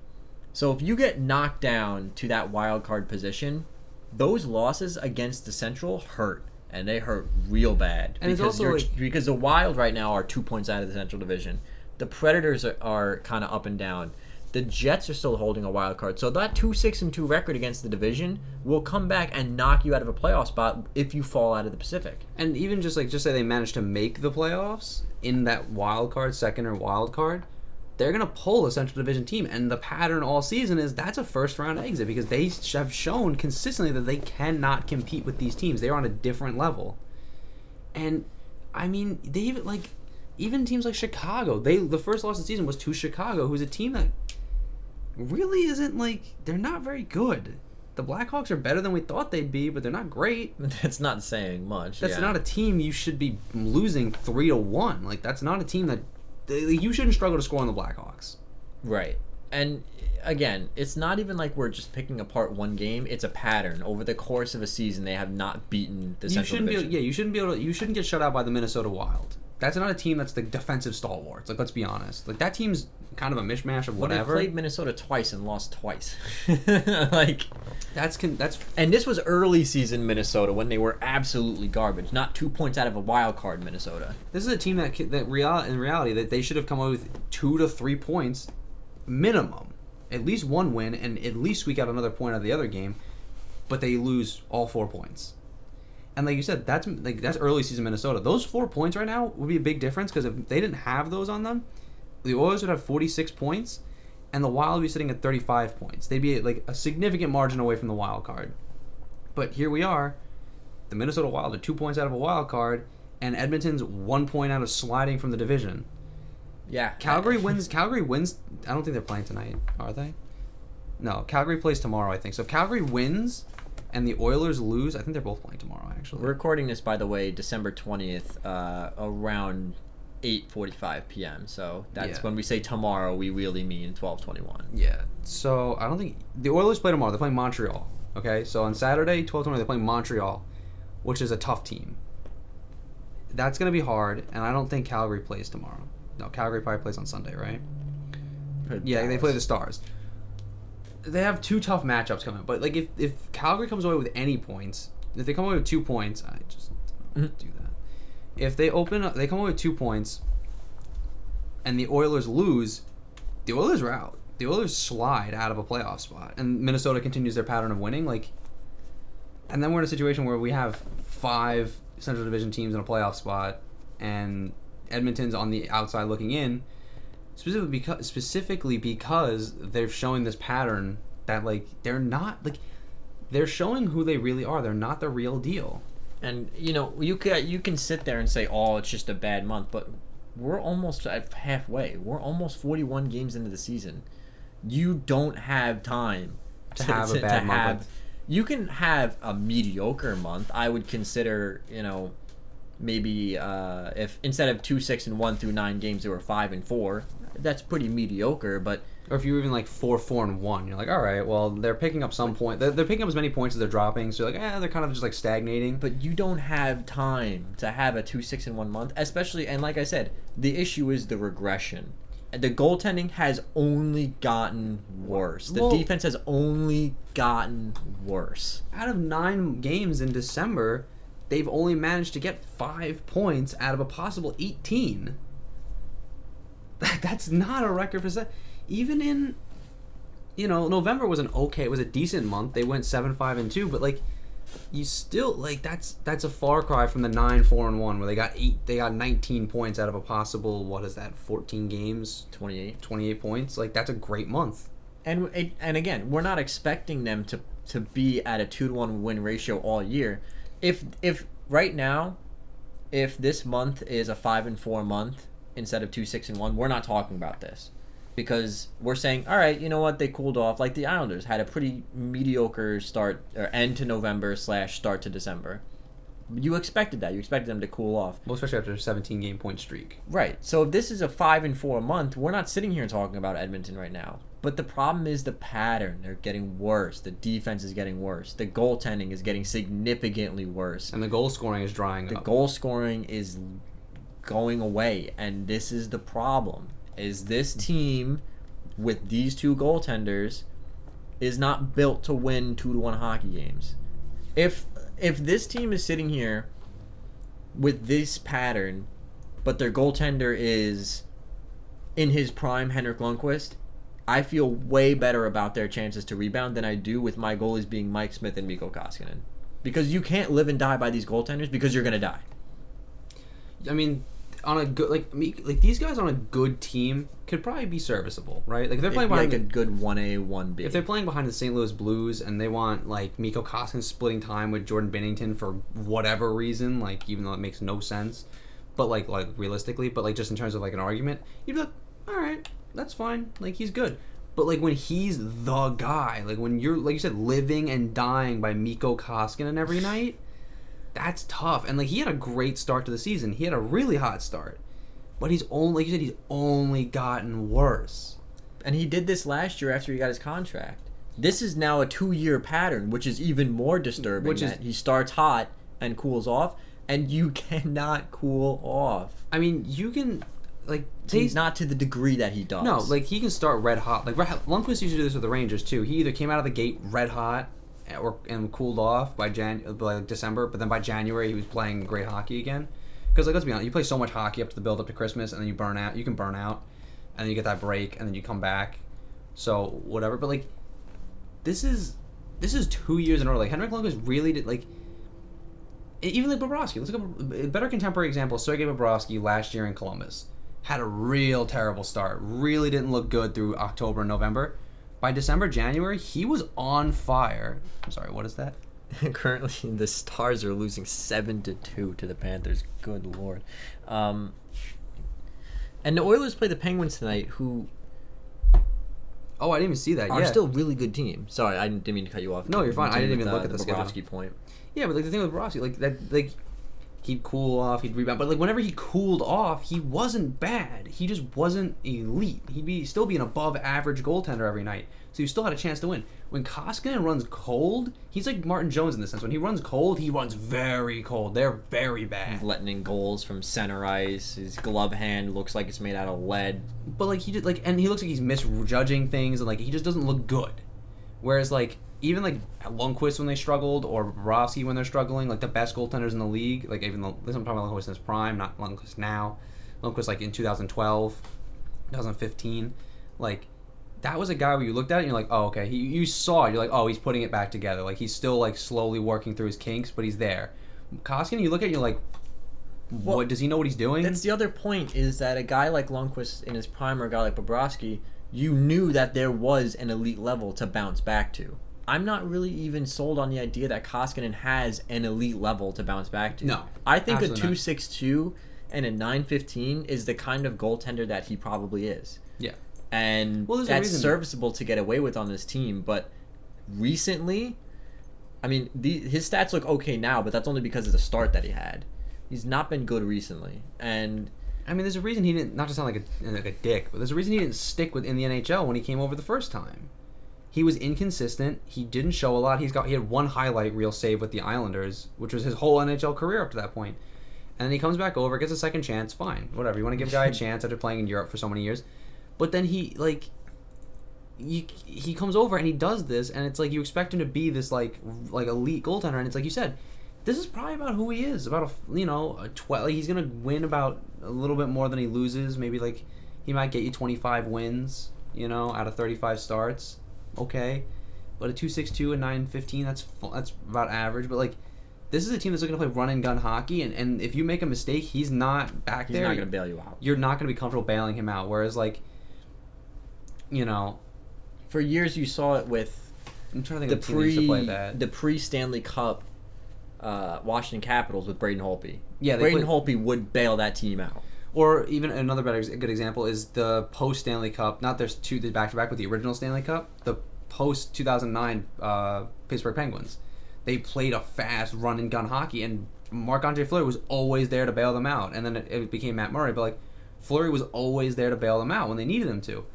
So if you get knocked down to that wild card position, those losses against the Central hurt, and they hurt real bad. And it's also because the Wild right now are 2 points out of the Central Division. The Predators are kind of up and down. The Jets are still holding a wild card. So that 2-6-2 record against the division will come back and knock you out of a playoff spot if you fall out of the Pacific. And even just say they managed to make the playoffs in that wild card, second or wild card, they're going to pull a Central Division team. And the pattern all season is that's a first-round exit because they have shown consistently that they cannot compete with these teams. They're on a different level. And, I mean, they even teams like Chicago, the first loss of the season was to Chicago, who's a team that really isn't, they're not very good. The Blackhawks are better than we thought they'd be, but they're not great. That's not saying much. That's not a team you should be losing 3-1. That's not a team that... You shouldn't struggle to score on the Blackhawks. Right. And again, it's not even like we're just picking apart one game. It's a pattern. Over the course of a season, they have not beaten the Central Division. You shouldn't get shut out by the Minnesota Wild. That's not a team that's the defensive stalwarts. Let's be honest. That team's kind of a mishmash of whatever. They played Minnesota twice and lost twice. That's and this was early season Minnesota when they were absolutely garbage. Not 2 points out of a wild card Minnesota. This is a team in reality that they should have come away with 2 to 3 points minimum, at least one win, and at least squeak out another point out of the other game. But they lose all 4 points. And like you said, that's early season Minnesota. Those 4 points right now would be a big difference because if they didn't have those on them, the Oilers would have 46 points, and the Wild would be sitting at 35 points. They'd be a significant margin away from the wild card. But here we are, the Minnesota Wild are 2 points out of a wild card, and Edmonton's 1 point out of sliding from the division. Yeah. Calgary wins. I don't think they're playing tonight, are they? No, Calgary plays tomorrow, I think. So if Calgary wins and the Oilers lose, I think they're both playing tomorrow, actually. We're recording this, by the way, December 20th, around 8:45 p.m. So that's when we say tomorrow, we really mean 12:21. Yeah. So I don't think the Oilers play tomorrow. They're playing Montreal. Okay. So on Saturday, 12:20, they're playing Montreal, which is a tough team. That's gonna be hard, and I don't think Calgary plays tomorrow. No, Calgary probably plays on Sunday, right? Yeah, they play the Stars. They have 2 tough matchups coming, but if Calgary comes away with any points, if they come away with 2 points, I just don't do that. If they come away with 2 points, and the Oilers lose, the Oilers are out. The Oilers slide out of a playoff spot, and Minnesota continues their pattern of winning. And then we're in a situation where we have 5 Central Division teams in a playoff spot, and Edmonton's on the outside looking in. Specifically because they're showing this pattern that they're showing who they really are. They're not the real deal. And you can sit there and say, "Oh, it's just a bad month," but we're almost at halfway. We're almost 41 games into the season. You don't have time to have a bad month. You can have a mediocre month. I would consider, maybe if instead of 2-6-1 through 9 games, there were 5-4. That's pretty mediocre, but... Or if you're even 4-4-1, you're like, all right, well, they're picking up some point. They're picking up as many points as they're dropping, so they're kind of just stagnating. But you don't have time to have a 2-6-1 month, especially, and like I said, the issue is the regression. The goaltending has only gotten worse. The defense has only gotten worse. Out of 9 games in December, they've only managed to get 5 points out of a possible 18. That's not a record for even in, November was it was a decent month. They went 7-5-2, but like, you still like that's a far cry from the 9-4-1 where they got 19 points out of a possible, what is that, 14 games, 28 points. Like, that's a great month. And again, we're not expecting them to be at a 2-to-1 win ratio all year. If right now, if this month is a 5-4 month instead of 2-6-1, we're not talking about this. Because we're saying, all right, you know what, they cooled off. Like the Islanders had a pretty mediocre start or end to November / start to December. You expected that. You expected them to cool off. Well, especially after a 17-game point streak. Right. So if this is a 5-4 month, we're not sitting here talking about Edmonton right now. But the problem is the pattern. They're getting worse. The defense is getting worse. The goaltending is getting significantly worse. And the goal scoring is drying up. The goal scoring is going away. And this is the problem. Is this team with these two goaltenders is not built to win 2-to-1 hockey games. If this team is sitting here with this pattern, but their goaltender is in his prime, Henrik Lundqvist, I feel way better about their chances to rebound than I do with my goalies being Mike Smith and Mikko Koskinen. Because you can't live and die by these goaltenders because you're going to die. I mean, on a good like these guys on a good team could probably be serviceable, right? Like if they're playing behind a good 1A, 1B. If they're playing behind the St. Louis Blues and they want like Mikko Koskinen splitting time with Jordan Binnington for whatever reason, like even though it makes no sense, but like realistically, but like just in terms of like an argument, you'd be like, all right, that's fine, like he's good. But like when he's the guy, like when you're like you said, living and dying by Mikko Koskinen every night. That's tough. And like he had a great start to the season. He had a really hot start. But he's only, like you said, he's only gotten worse. And he did this last year after he got his contract. This is now a 2-year pattern, which is even more disturbing. He starts hot and cools off, and you cannot cool off. I mean, you can like not to the degree that he does. No, like he can start red hot. Like Lundqvist used to do this with the Rangers too. He either came out of the gate red hot and cooled off by December, but then by January he was playing great hockey again. Because like let's be honest, you play so much hockey up to the build up to Christmas, and then you burn out. You can burn out, and then you get that break, and then you come back. So whatever, but like this is 2 years in a row. Like Henrik Lundqvist really did like. Even like Bobrovsky. Let's go a better contemporary example. Sergei Bobrovsky last year in Columbus had a real terrible start. Really didn't look good through October and November. By December, January, he was on fire. I'm sorry, what is that? Currently, the Stars are losing 7-2 to the Panthers. Good Lord. And the Oilers play the Penguins tonight, who Oh, I didn't even see that. are still a really good team. Sorry, I didn't mean to cut you off. No, you're fine. I didn't even look at the schedule. Bobrovsky point. Yeah, but like the thing with Bobrovsky, like that, like he'd cool off, he'd rebound, but like whenever he cooled off, he wasn't bad. He just wasn't elite. He'd still be an above average goaltender every night, so you still had a chance to win. When Koskinen runs cold, he's like Martin Jones in the sense when he runs cold, he runs very cold. They're very bad. He's letting in goals from center ice. His glove hand looks like it's made out of lead. But like he just like, and he looks like he's misjudging things, and like he just doesn't look good. Whereas like even like Lundqvist when they struggled, or Bobrovsky when they're struggling, like the best goaltenders in the league, like even though this I'm talking about Lundqvist in his prime, not Lundqvist now. Lundqvist like in 2012, 2015, like that was a guy where you looked at it and you're like, oh okay, you saw it, you're like, oh he's putting it back together, like he's still like slowly working through his kinks, but he's there. Koskinen, you look at it and you're like, what does he know what he's doing? That's the other point, is that a guy like Lundqvist in his prime or a guy like Bobrovsky, you knew that there was an elite level to bounce back to. I'm not really even sold on the idea that Koskinen has an elite level to bounce back to. No, I think a 2.62 and a 9.15 is the kind of goaltender that he probably is. Yeah. And that's serviceable to get away with on this team. But recently, I mean, his stats look okay now, but that's only because of the start that he had. He's not been good recently. And I mean, there's a reason he didn't, not to sound like a dick, but there's a reason he didn't stick in the NHL when he came over the first time. He was inconsistent. He didn't show a lot. He had one highlight reel save with the Islanders, which was his whole NHL career up to that point. And then he comes back over, gets a second chance, fine, whatever. You want to give a guy a chance after playing in Europe for so many years. But then he comes over and he does this, and it's like you expect him to be this like elite goaltender, and it's like you said, this is probably about who he is. About a 12. Like, he's gonna win about a little bit more than he loses. Maybe like he might get you 25 wins. Out of 35 starts. Okay, but a 2.62 and 9.15. That's about average. But like, this is a team that's looking to play run and gun hockey. And if you make a mistake, he's not back there. He's not gonna bail you out. You're not gonna be comfortable bailing him out. Whereas like, for years you saw it with. I'm trying to think of the team that used to play that. The pre-Stanley Cup Washington Capitals with Braden Holtby. Yeah, Braden Holtby would bail that team out. Or even another good example is the post Stanley Cup. Not there's two the back to back with the original Stanley Cup. The post 2009 Pittsburgh Penguins. They played a fast run and gun hockey, and Marc-Andre Fleury was always there to bail them out. And then it became Matt Murray, but like Fleury was always there to bail them out when they needed him to.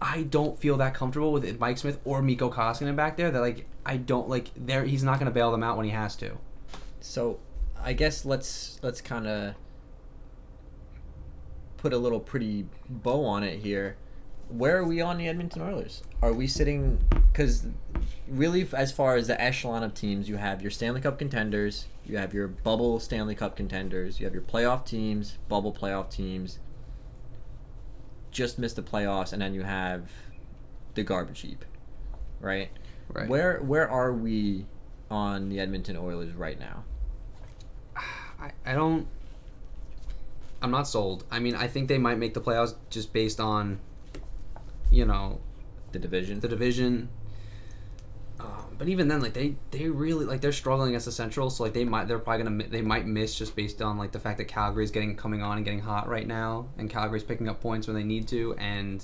I don't feel that comfortable with Mike Smith or Mikko Koskinen back there. That like I don't like there. He's not going to bail them out when he has to. So, I guess let's kind of put a little pretty bow on it here. Where are we on the Edmonton Oilers? Are we sitting? Because really, as far as the echelon of teams, you have your Stanley Cup contenders, you have your bubble Stanley Cup contenders, you have your playoff teams, bubble playoff teams. Just missed the playoffs, and then you have the garbage heap, right? Right. Where are we on the Edmonton Oilers right now? I'm not sold. I mean, I think they might make the playoffs just based on, the division. The division. But even then, like they really like they're struggling against the Central, so like they might miss just based on like the fact that Calgary's coming on and getting hot right now, and Calgary's picking up points when they need to, and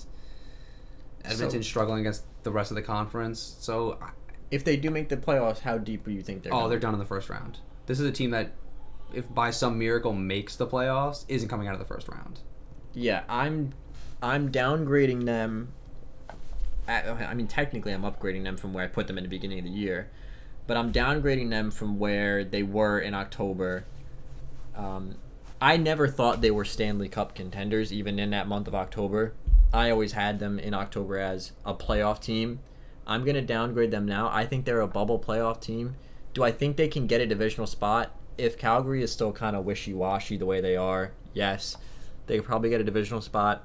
Edmonton's struggling against the rest of the conference. So if they do make the playoffs, how deep do you think they're? They're done in the first round. This is a team that, if by some miracle makes the playoffs, isn't coming out of the first round. Yeah, I'm downgrading them. I mean, technically, I'm upgrading them from where I put them in the beginning of the year, but I'm downgrading them from where they were in October. I never thought they were Stanley Cup contenders, even in that month of October. I always had them in October as a playoff team. I'm going to downgrade them now. I think they're a bubble playoff team. Do I think they can get a divisional spot? If Calgary is still kind of wishy-washy the way they are, yes, they could probably get a divisional spot.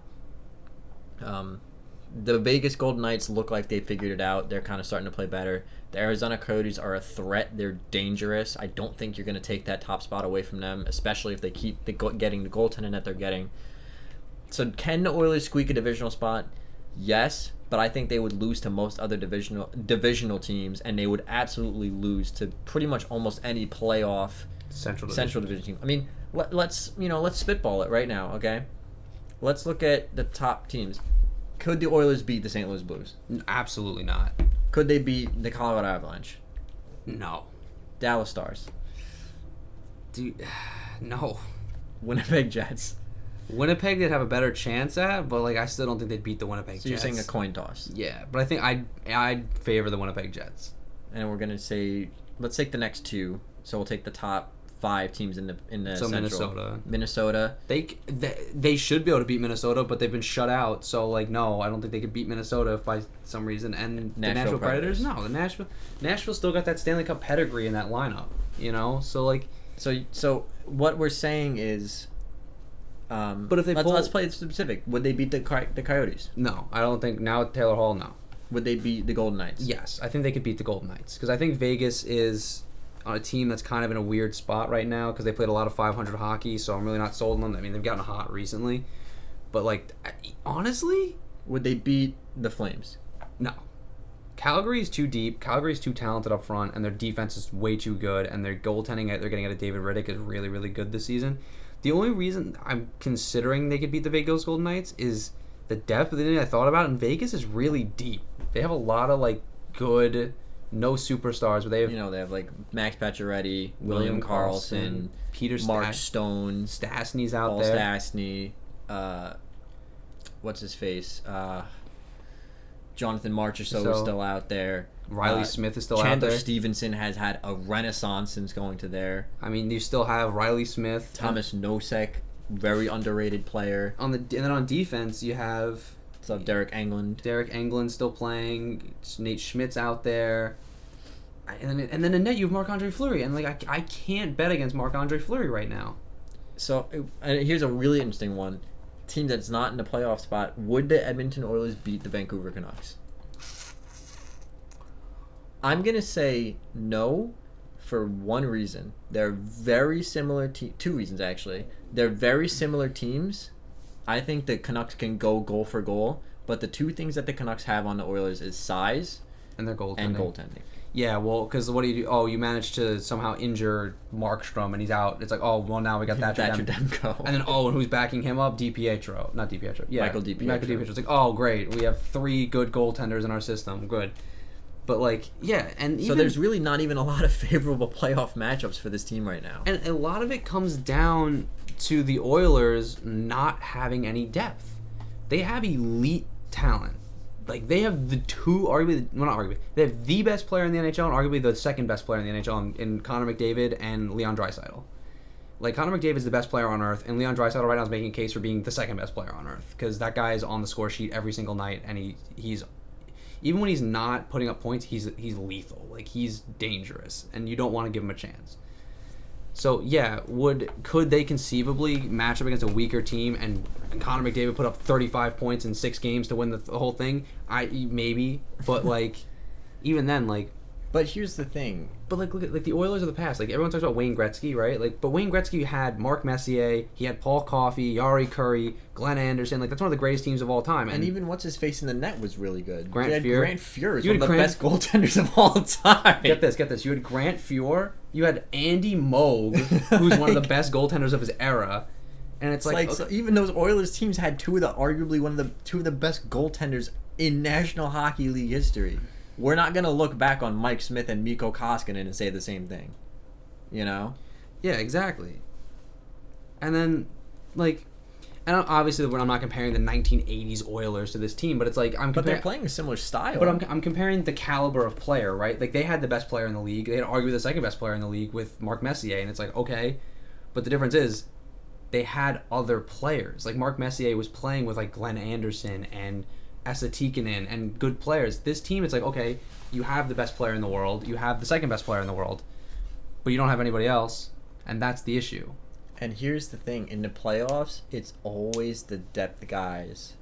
The Vegas Golden Knights look like they figured it out. They're kind of starting to play better. The Arizona Coyotes are a threat. They're dangerous. I don't think you're going to take that top spot away from them, especially if they keep getting the goaltending that they're getting. So can the Oilers squeak a divisional spot? Yes, but I think they would lose to most other divisional teams, and they would absolutely lose to pretty much almost any playoff Central Division team. I mean, let's spitball it right now, okay? Let's look at the top teams. Could the Oilers beat the St. Louis Blues? Absolutely not. Could they beat the Colorado Avalanche? No. Dallas Stars? Dude, no. Winnipeg Jets? Winnipeg they'd have a better chance at, but like I still don't think they'd beat the Winnipeg Jets. So you're saying a coin toss? Yeah, but I think I'd favor the Winnipeg Jets. And we're gonna say let's take the next two. So we'll take the top 5 teams in the so Central. Minnesota. They should be able to beat Minnesota, but they've been shut out. So like no, I don't think they could beat Minnesota if by some reason. And the Nashville Predators, no, the Nashville still got that Stanley Cup pedigree in that lineup. So like so what we're saying is. But if they let's play it specific. Would they beat the Coyotes? No, I don't think now with Taylor Hall. No. Would they beat the Golden Knights? Yes, I think they could beat the Golden Knights because I think Vegas is on a team that's kind of in a weird spot right now because they played a lot of 500 hockey. So I'm really not sold on them. I mean, they've gotten hot recently, but like honestly, would they beat the Flames? No. Calgary is too deep. Calgary is too talented up front, and their defense is way too good. And their goaltending they're getting out of David Riddick is really, really good this season. The only reason I'm considering they could beat the Vegas Golden Knights is the depth of the thing I thought about in Vegas is really deep. They have a lot of like good, no superstars, but they have like Max Pacioretty, William Karlsson, Peter Mark Stone, Stastny's out Paul there. Stastny, what's his face? Jonathan Marchessault is still out there. Riley Smith is still Chandler out there. Stevenson has had a renaissance since going to there. I mean, you still have Riley Smith. Thomas Nosek, very underrated player. And then on defense, you have... So Derek Englund. Derek Englund still playing. Nate Schmidt's out there. And then in net you have Marc-Andre Fleury, and like I can't bet against Marc-Andre Fleury right now. So here's a really interesting one. Team that's not in the playoff spot. Would the Edmonton Oilers beat the Vancouver Canucks? I'm gonna say no, for one reason. They're very similar. Two reasons actually. They're very similar teams. I think the Canucks can go goal for goal, but the two things that the Canucks have on the Oilers is size and their goaltending. And goaltending. Yeah, well, because what do you do? Oh, you managed to somehow injure Markstrom and he's out. It's like, oh, well, now we got Thatcher Demko. And then, oh, and who's backing him up? DiPietro. Not DiPietro. Yeah, Michael DiPietro. Michael DiPietro. It's like, oh, great. We have 3 good goaltenders in our system. Good. But, like, yeah. And so there's really not even a lot of favorable playoff matchups for this team right now. And a lot of it comes down to the Oilers not having any depth. They have elite talent. Like, they have they have the best player in the NHL and arguably the second best player in the NHL in Connor McDavid and Leon Draisaitl. Like, Connor McDavid is the best player on earth, and Leon Draisaitl right now is making a case for being the second best player on earth, because that guy is on the score sheet every single night, and he's even when he's not putting up points, he's lethal. Like, he's dangerous, and you don't want to give him a chance. So, yeah, could they conceivably match up against a weaker team and Connor McDavid put up 35 points in 6 games to win the whole thing? Maybe, but, like, even then, like... But here's the thing. But, like, look at the Oilers of the past. Like, everyone talks about Wayne Gretzky, right? Like, but Wayne Gretzky had Mark Messier, he had Paul Coffey, Yari Curry, Glenn Anderson. Like, that's one of the greatest teams of all time. And even what's-his-face in the net was really good. Grant Fuhr. Grant Fuhr is one of the best goaltenders of all time. Get this. You had Grant Fuhr. You had Andy Moog, who's one of the best goaltenders of his era. And it's like so even those Oilers teams had two of the best goaltenders in National Hockey League history. We're not going to look back on Mike Smith and Mikko Koskinen and say the same thing. You know? Yeah, exactly. And then, like, and obviously I'm not comparing the 1980s Oilers to this team, but it's like But they're playing a similar style. But I'm comparing the caliber of player, right? Like, they had the best player in the league. They had arguably the second best player in the league with Mark Messier, and it's like, okay. But the difference is they had other players. Like, Mark Messier was playing with, like, Glenn Anderson and Esa Tikkanen and good players. This team, it's like, okay, you have the best player in the world, you have the second best player in the world, but you don't have anybody else, and that's the issue. And here's the thing, in the playoffs, it's always the depth guys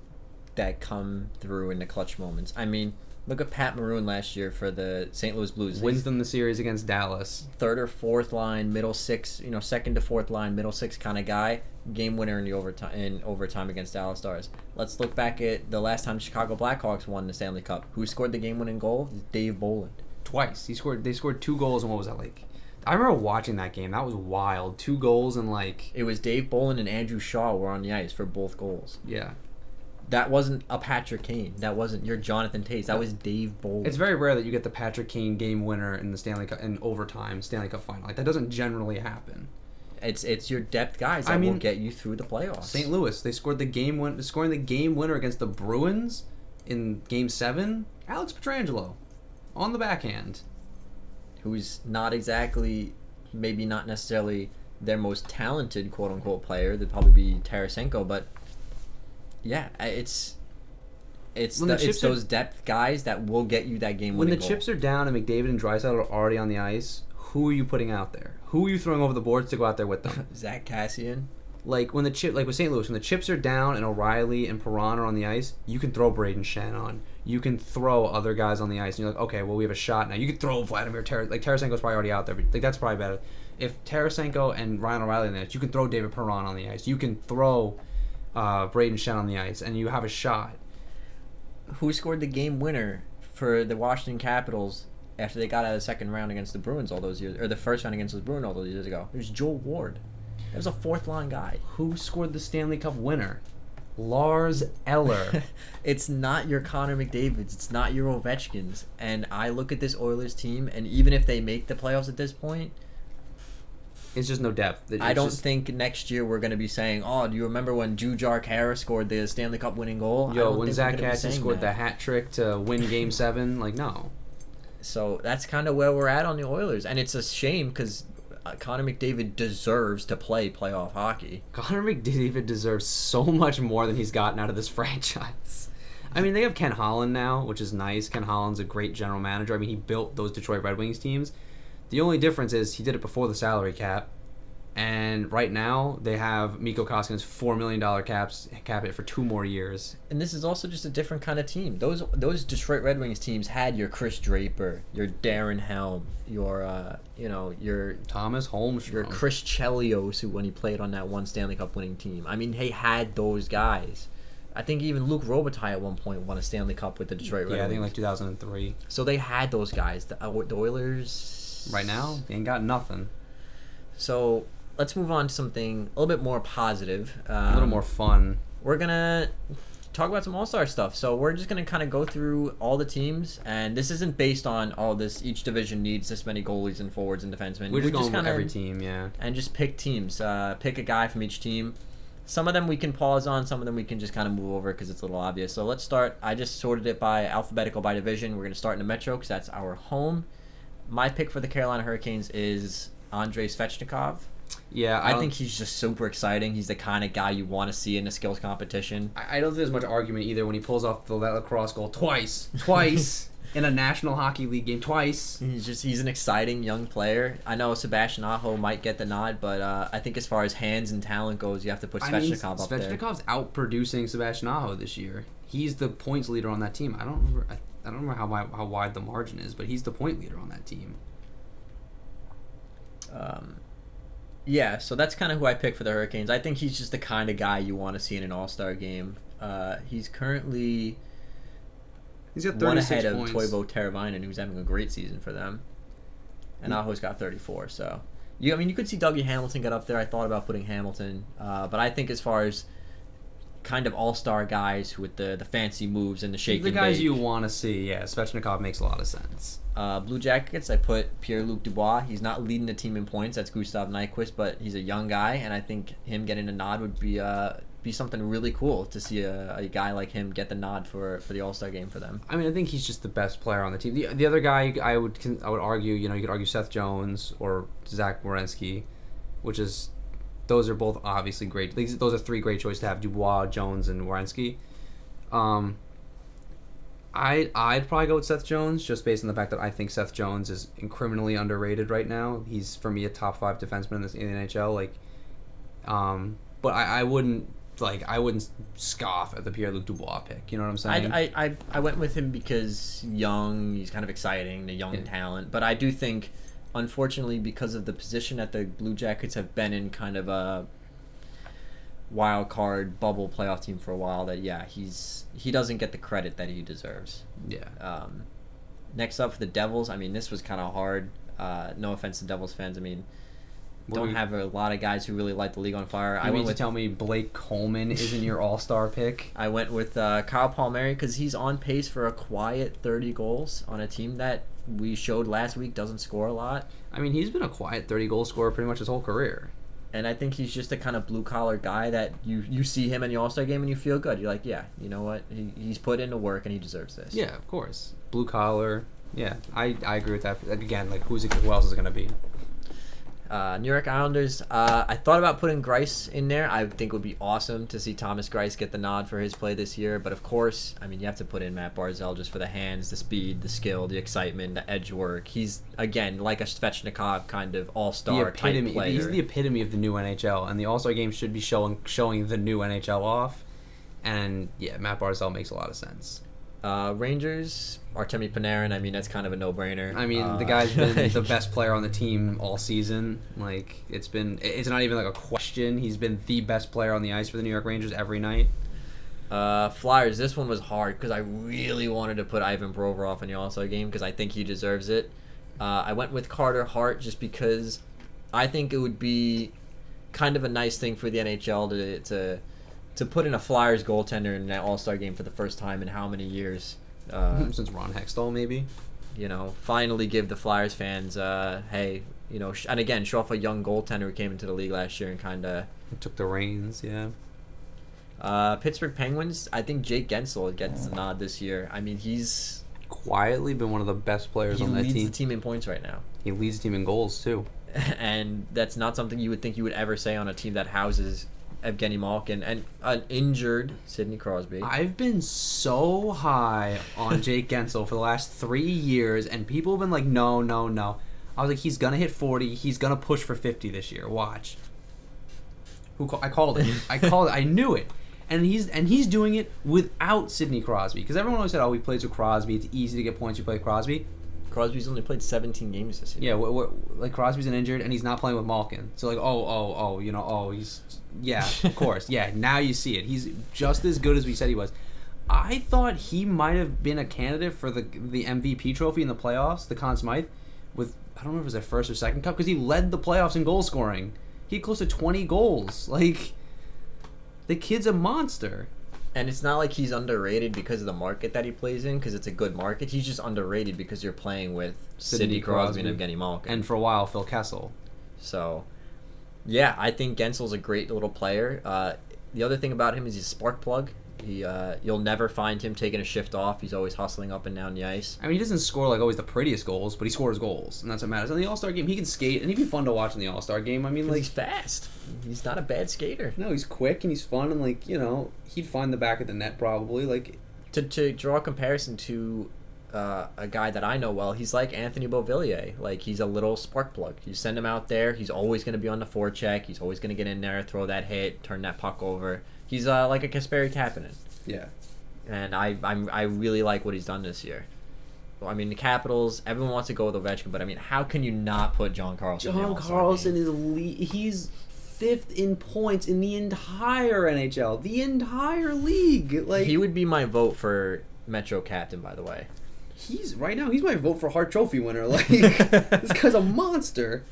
that come through in the clutch moments. I mean, look at Pat Maroon last year for the St. Louis Blues. Wins them the series against Dallas. Third or fourth line, middle six, second to fourth line, middle six kind of guy. Game winner in overtime against Dallas Stars. Let's look back at the last time the Chicago Blackhawks won the Stanley Cup. Who scored the game-winning goal? Dave Bolland. Twice. They scored 2 goals, and what was that like? I remember watching that game. That was wild. 2 goals and like... It was Dave Bolland and Andrew Shaw were on the ice for both goals. Yeah. That wasn't a Patrick Kane. That wasn't your Jonathan Toews. That was Dave Bolland. It's very rare that you get the Patrick Kane game winner in the Stanley Cup in overtime Stanley Cup final. Like, that doesn't generally happen. It's your depth guys that will get you through the playoffs. St. Louis, they scoring the game winner against the Bruins in Game 7. Alex Pietrangelo on the backhand, who's not exactly, maybe not necessarily their most talented quote unquote player. They'd probably be Tarasenko, but yeah, it's those depth guys that will get you that game winning goal. When the chips are down and McDavid and Draisaitl are already on the ice, who are you putting out there? Who are you throwing over the boards to go out there with them? Zach Cassian. Like with St. Louis, when the chips are down and O'Reilly and Perron are on the ice, you can throw Braden Shen on. You can throw other guys on the ice, and you're like, okay, well, we have a shot now. You could throw Vladimir Tarasenko's probably already out there, but like that's probably better. If Tarasenko and Ryan O'Reilly on the ice, you can throw David Perron on the ice. You can throw Braden Shen on the ice, and you have a shot. Who scored the game winner for the Washington Capitals after they got out of the second round against the Bruins all those years, or the first round against the Bruins all those years ago? It was Joel Ward. That was a fourth line guy. Who scored the Stanley Cup winner? Lars Eller. It's not your Connor McDavids. It's not your Ovechkins. And I look at this Oilers team, and even if they make the playoffs at this point, it's just no depth. I don't think next year we're going to be saying, oh, do you remember when Jujhar Khaira scored the Stanley Cup winning goal? When Zach Cassian scored the hat trick to win Game 7? Like, no. So that's kind of where we're at on the Oilers. And it's a shame because Connor McDavid deserves to play playoff hockey. Connor McDavid deserves so much more than he's gotten out of this franchise. I mean, they have Ken Holland now, which is nice. Ken Holland's a great general manager. I mean, he built those Detroit Red Wings teams. The only difference is he did it before the salary cap. And right now, they have Mikko Koskinen's $4 million cap hit for 2 more years. And this is also just a different kind of team. Those Detroit Red Wings teams had your Chris Draper, your Darren Helm, your Thomas Holmstrom, your Chris Chelios, who when he played on that one Stanley Cup winning team. I mean, they had those guys. I think even Luke Robitaille at one point won a Stanley Cup with the Detroit Red Wings. Yeah, I think like 2003. So they had those guys. The Oilers... Right now, they ain't got nothing. So... let's move on to something a little bit more positive. A little more fun. We're going to talk about some All-Star stuff. So we're just going to kind of go through all the teams. And this isn't based on, each division needs this many goalies and forwards and defensemen. We're just going with every team, yeah. And just pick teams. Pick a guy from each team. Some of them we can pause on. Some of them we can just kind of move over because it's a little obvious. So let's start. I just sorted it by alphabetical by division. We're going to start in the Metro because that's our home. My pick for the Carolina Hurricanes is Andrei Svechnikov. Yeah, I think he's just super exciting. He's the kind of guy you want to see in a skills competition. I don't think there's much argument either when he pulls off the lacrosse goal twice in a National Hockey League game twice. He's an exciting young player. I know Sebastian Aho might get the nod, but I think as far as hands and talent goes, you have to put Svechnikov up there. Svechnikov's outproducing Sebastian Aho this year. He's the points leader on that team. I don't remember how wide the margin is, but he's the point leader on that team. Yeah, so that's kind of who I picked for the Hurricanes. I think he's just the kind of guy you want to see in an All-Star game. He's currently got 36 one ahead points. of Toivo Teravainen, who's having a great season for them. And Aho's got 34, so... you could see Dougie Hamilton get up there. I thought about putting Hamilton. But I think as far as kind of all-star guys with the fancy moves and the shake the and guys bake. you want to see, yeah. Svechnikov makes a lot of sense. Blue Jackets, I put Pierre-Luc Dubois. He's not leading the team in points. That's Gustav Nyquist, but he's a young guy, and I think him getting a nod would be something really cool to see a guy like him get the nod for the All-Star game for them. I mean, I think he's just the best player on the team. The other guy I would argue, you could argue Seth Jones or Zach Werenski, which is those are both obviously great. Those are 3 great choices to have: Dubois, Jones, and Werenski. I'd probably go with Seth Jones just based on the fact that I think Seth Jones is criminally underrated right now. He's for me a top 5 defenseman in the NHL. But I wouldn't scoff at the Pierre-Luc Dubois pick. You know what I'm saying? I went with him because young, he's kind of exciting, the young talent. But I do think, unfortunately, because of the position that the Blue Jackets have been in, kind of a wild card bubble playoff team for a while, that he doesn't get the credit that he deserves. Yeah. Next up for the Devils, this was kind of hard. No offense to Devils fans. Don't have a lot of guys who really light the league on fire. I mean, to tell me Blake Coleman isn't your all-star pick? I went with Kyle Palmieri because he's on pace for a quiet 30 goals on a team that we showed last week doesn't score a lot. He's been a quiet 30-goal scorer pretty much his whole career. And I think he's just a kind of blue-collar guy that you see him in the All-Star game and you feel good. You're like, yeah, you know what? He's put into work and he deserves this. Yeah, of course. Blue-collar. Yeah, I agree with that. Again, who else is it going to be? New York Islanders, I thought about putting Greiss in there. I think it would be awesome to see Thomas Greiss get the nod for his play this year. But of course, you have to put in Matt Barzal just for the hands, the speed, the skill, the excitement, the edge work. He's, again, like a Svechnikov kind of all-star type player. He's the epitome of the new NHL, and the All-Star game should be showing the new NHL off. And, yeah, Matt Barzal makes a lot of sense. Rangers, Artemi Panarin, that's kind of a no-brainer. The guy's been the best player on the team all season. It's not even a question. He's been the best player on the ice for the New York Rangers every night. Flyers, this one was hard because I really wanted to put Ivan Provorov in the All-Star game because I think he deserves it. I went with Carter Hart just because I think it would be kind of a nice thing for the NHL to put in a Flyers goaltender in that All-Star game for the first time in how many years? Since Ron Hextall, maybe. Finally give the Flyers fans, and again, show off a young goaltender who came into the league last year and kind of took the reins, yeah. Pittsburgh Penguins, I think Jake Gensel gets the nod this year. He's quietly been one of the best players on that team. He leads the team in points right now. He leads the team in goals, too. And that's not something you would think you would ever say on a team that houses Evgeny Malkin and an injured Sidney Crosby. I've been so high on Jake Gensel for the last 3 years, and people have been like, no, no, no. I was like, he's gonna hit 40. He's gonna push for 50 this year. Watch. I called it. I called it. I knew it. And he's doing it without Sidney Crosby, because everyone always said, oh, he plays with Crosby. It's easy to get points. You play with Crosby. Crosby's only played 17 games this year. Yeah, like Crosby's an injured, and he's not playing with Malkin. So like, he's of course, yeah. Now you see it. He's just as good as we said he was. I thought he might have been a candidate for the MVP trophy in the playoffs, the Conn Smythe, with I don't know if it was their first or second cup, because he led the playoffs in goal scoring. He had close to 20 goals. Like, the kid's a monster. And it's not like he's underrated because of the market that he plays in, because it's a good market. He's just underrated because you're playing with Sidney Crosby and Evgeny Malkin. And for a while, Phil Kessel. So, yeah, I think Gensel's a great little player. The other thing about him is he's a spark plug. You'll never find him taking a shift off. He's always hustling up and down the ice. I mean, he doesn't score like always the prettiest goals, but he scores goals, and that's what matters. In the All-Star game, he can skate, and he'd be fun to watch in the All-Star game. I mean, like, he's fast. He's not a bad skater. No, he's quick and he's fun, and like, he'd find the back of the net probably. Like, to draw a comparison to a guy that I know well, he's like Anthony Beauvillier. Like, he's a little spark plug. You send him out there, he's always going to be on the forecheck. He's always going to get in there, throw that hit, turn that puck over. He's like a Kasperi Kapanen. Yeah. And I really like what he's done this year. Well, I mean, the Capitals, everyone wants to go with Ovechkin, but I mean, how can you not put John Carlson in the All-Star Carlson game? He's 5th in points in the entire NHL. The entire league. Like, he would be my vote for Metro captain, by the way. Right now, he's my vote for Hart Trophy winner. Like, this guy's a monster.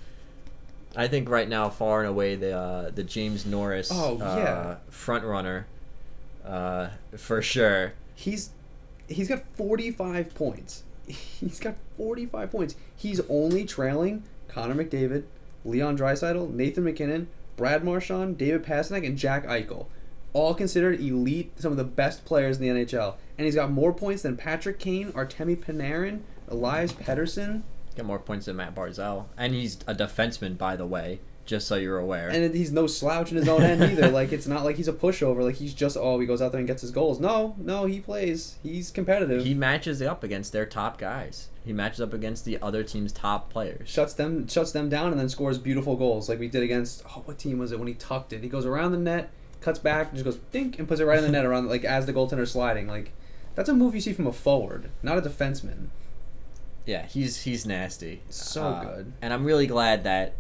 I think right now, far and away, the James Norris front runner, for sure. He's got 45 points. He's got 45 points. He's only trailing Connor McDavid, Leon Draisaitl, Nathan McKinnon, Brad Marchand, David Pastrnak, and Jack Eichel. All considered elite, some of the best players in the NHL. And he's got more points than Patrick Kane, Artemi Panarin, Elias Pettersson. Got more points than Matt Barzal. And he's a defenseman, by the way, just so you're aware. And he's no slouch in his own end either. Like, it's not like he's a pushover. Like, he's just, he goes out there and gets his goals. No, he plays. He's competitive. He matches up against their top guys. He matches up against the other team's top players. Shuts them down and then scores beautiful goals like we did against, what team was it when he tucked it? He goes around the net, cuts back, and just goes dink and puts it right in the net around, like, as the goaltender's sliding. Like, that's a move you see from a forward, not a defenseman. Yeah, he's nasty. So good. And I'm really glad that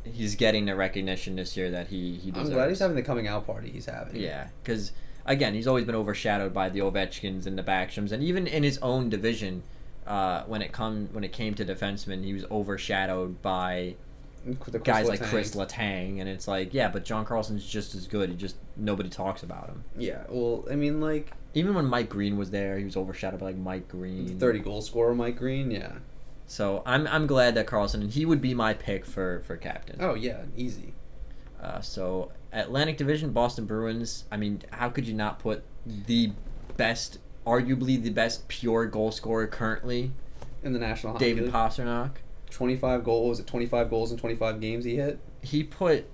he's getting the recognition this year that he deserves. I'm glad he's having the coming out party he's having. Yeah, because, again, he's always been overshadowed by the Ovechkins and the Backstroms, and even in his own division, when it came to defensemen, he was overshadowed by guys like Chris Letang, and it's like, yeah, but John Carlson's just as good. Nobody talks about him. Yeah, well, I mean, like, even when Mike Green was there, he was overshadowed by like Mike Green, 30-goal scorer Mike Green. Yeah. So I'm glad that Carlson, and he would be my pick for captain. Oh yeah, easy. So Atlantic Division, Boston Bruins. I mean, how could you not put the best, arguably the best pure goal scorer currently in the National Hockey David League? Pastrnak. 25 goals. 25 goals in 25 games he hit. He put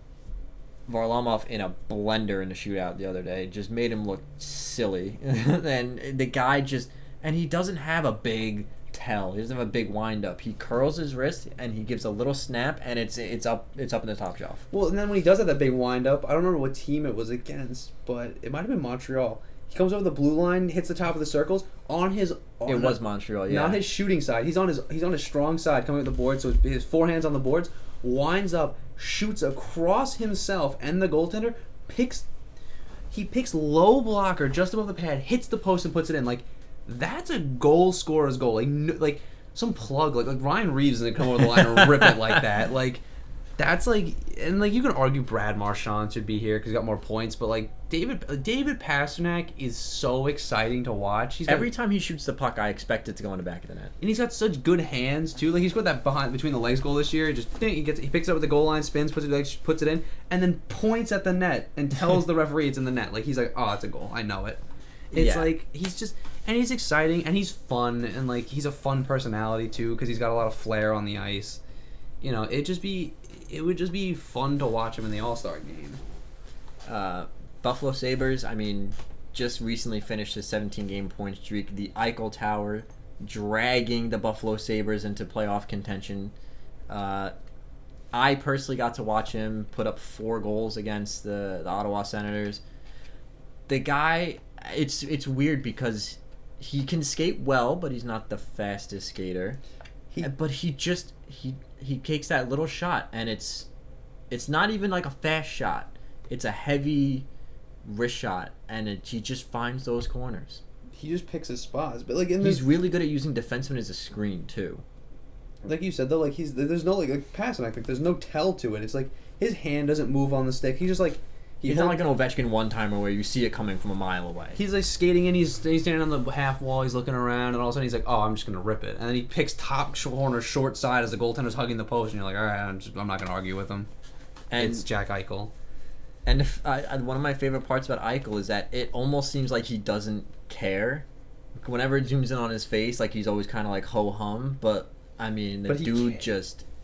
Varlamov in a blender in the shootout the other day. Just made him look silly. And the guy and he doesn't have a big tell. He doesn't have a big wind up. He curls his wrist and he gives a little snap, and it's up in the top shelf. Well, and then when he does have that big wind up, I don't remember what team it was against, but it might have been Montreal. He comes over the blue line, hits the top of the circles It was Montreal, yeah. Not his shooting side. He's on his strong side, coming up the board. So his forehand's on the boards, winds up, shoots across himself and the goaltender. Picks low blocker just above the pad, hits the post and puts it in. Like, that's a goal scorer's goal. Like some plug, like Ryan Reeves doesn't come over the line and rip it like that. Like, that's like, and like, you can argue Brad Marchand should be here because he's got more points, but like David Pastrnak is so exciting to watch. Every time he shoots the puck, I expect it to go in the back of the net. And he's got such good hands too. Like, he's got that between the legs goal this year. He picks it up at the goal line, spins, puts it in, and then points at the net and tells the referee it's in the net. Like, he's like, oh, it's a goal. I know it. It's like, he's exciting and he's fun, and like, he's a fun personality too because he's got a lot of flair on the ice. It would just be fun to watch him in the All-Star game. Buffalo Sabres, I mean, just recently finished a 17-game point streak. The Eichel Tower dragging the Buffalo Sabres into playoff contention. I personally got to watch him put up 4 goals against the Ottawa Senators. The guy, it's weird because he can skate well, but he's not the fastest skater. But he takes that little shot, and it's not even like a fast shot. It's a heavy wrist shot, and he just finds those corners. He just picks his spots, but like he's really good at using defensemen as a screen too. Like you said though, like there's no like passing. I think there's no tell to it. It's like his hand doesn't move on the stick. He just like he's not like an Ovechkin one-timer where you see it coming from a mile away. He's like skating in, he's standing on the half wall, he's looking around, and all of a sudden he's like, oh, I'm just gonna rip it, and then he picks top corner, short side as the goaltender's hugging the post, and you're like, all right, I'm not gonna argue with him. And it's Jack Eichel. And one of my favorite parts about Eichel is that it almost seems like he doesn't care. Whenever it zooms in on his face, like he's always kind of like ho-hum, but I mean, the dude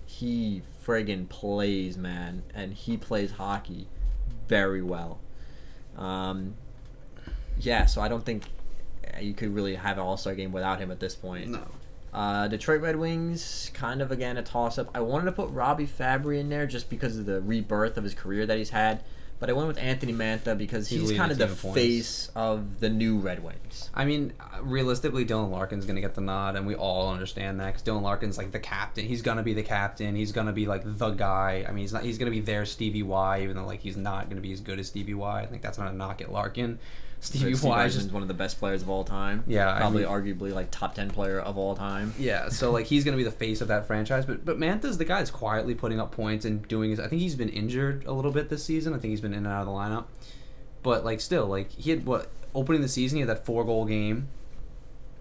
he friggin' plays, man, and he plays hockey very well. Yeah, so I don't think you could really have an all-star game without him at this point. No. Detroit Red Wings, kind of, again, a toss-up. I wanted to put Robbie Fabry in there just because of the rebirth of his career that he's had. But I went with Anthony Mantha because he's kind of the face of the new Red Wings. I mean, realistically, Dylan Larkin's going to get the nod, and we all understand that because Dylan Larkin's like the captain. He's going to be the captain. He's going to be like the guy. I mean, he's going to be their Stevie Y, even though like he's not going to be as good as Stevie Y. I think that's not a knock at Larkin. Stevie Y is just one of the best players of all time. Yeah, probably arguably like top 10 player of all time. Yeah, so like he's gonna be the face of that franchise. But Mantha's the guy that's quietly putting up points and doing his. I think he's been injured a little bit this season. I think he's been in and out of the lineup. But like still, like he had opening the season, he had that 4-goal game.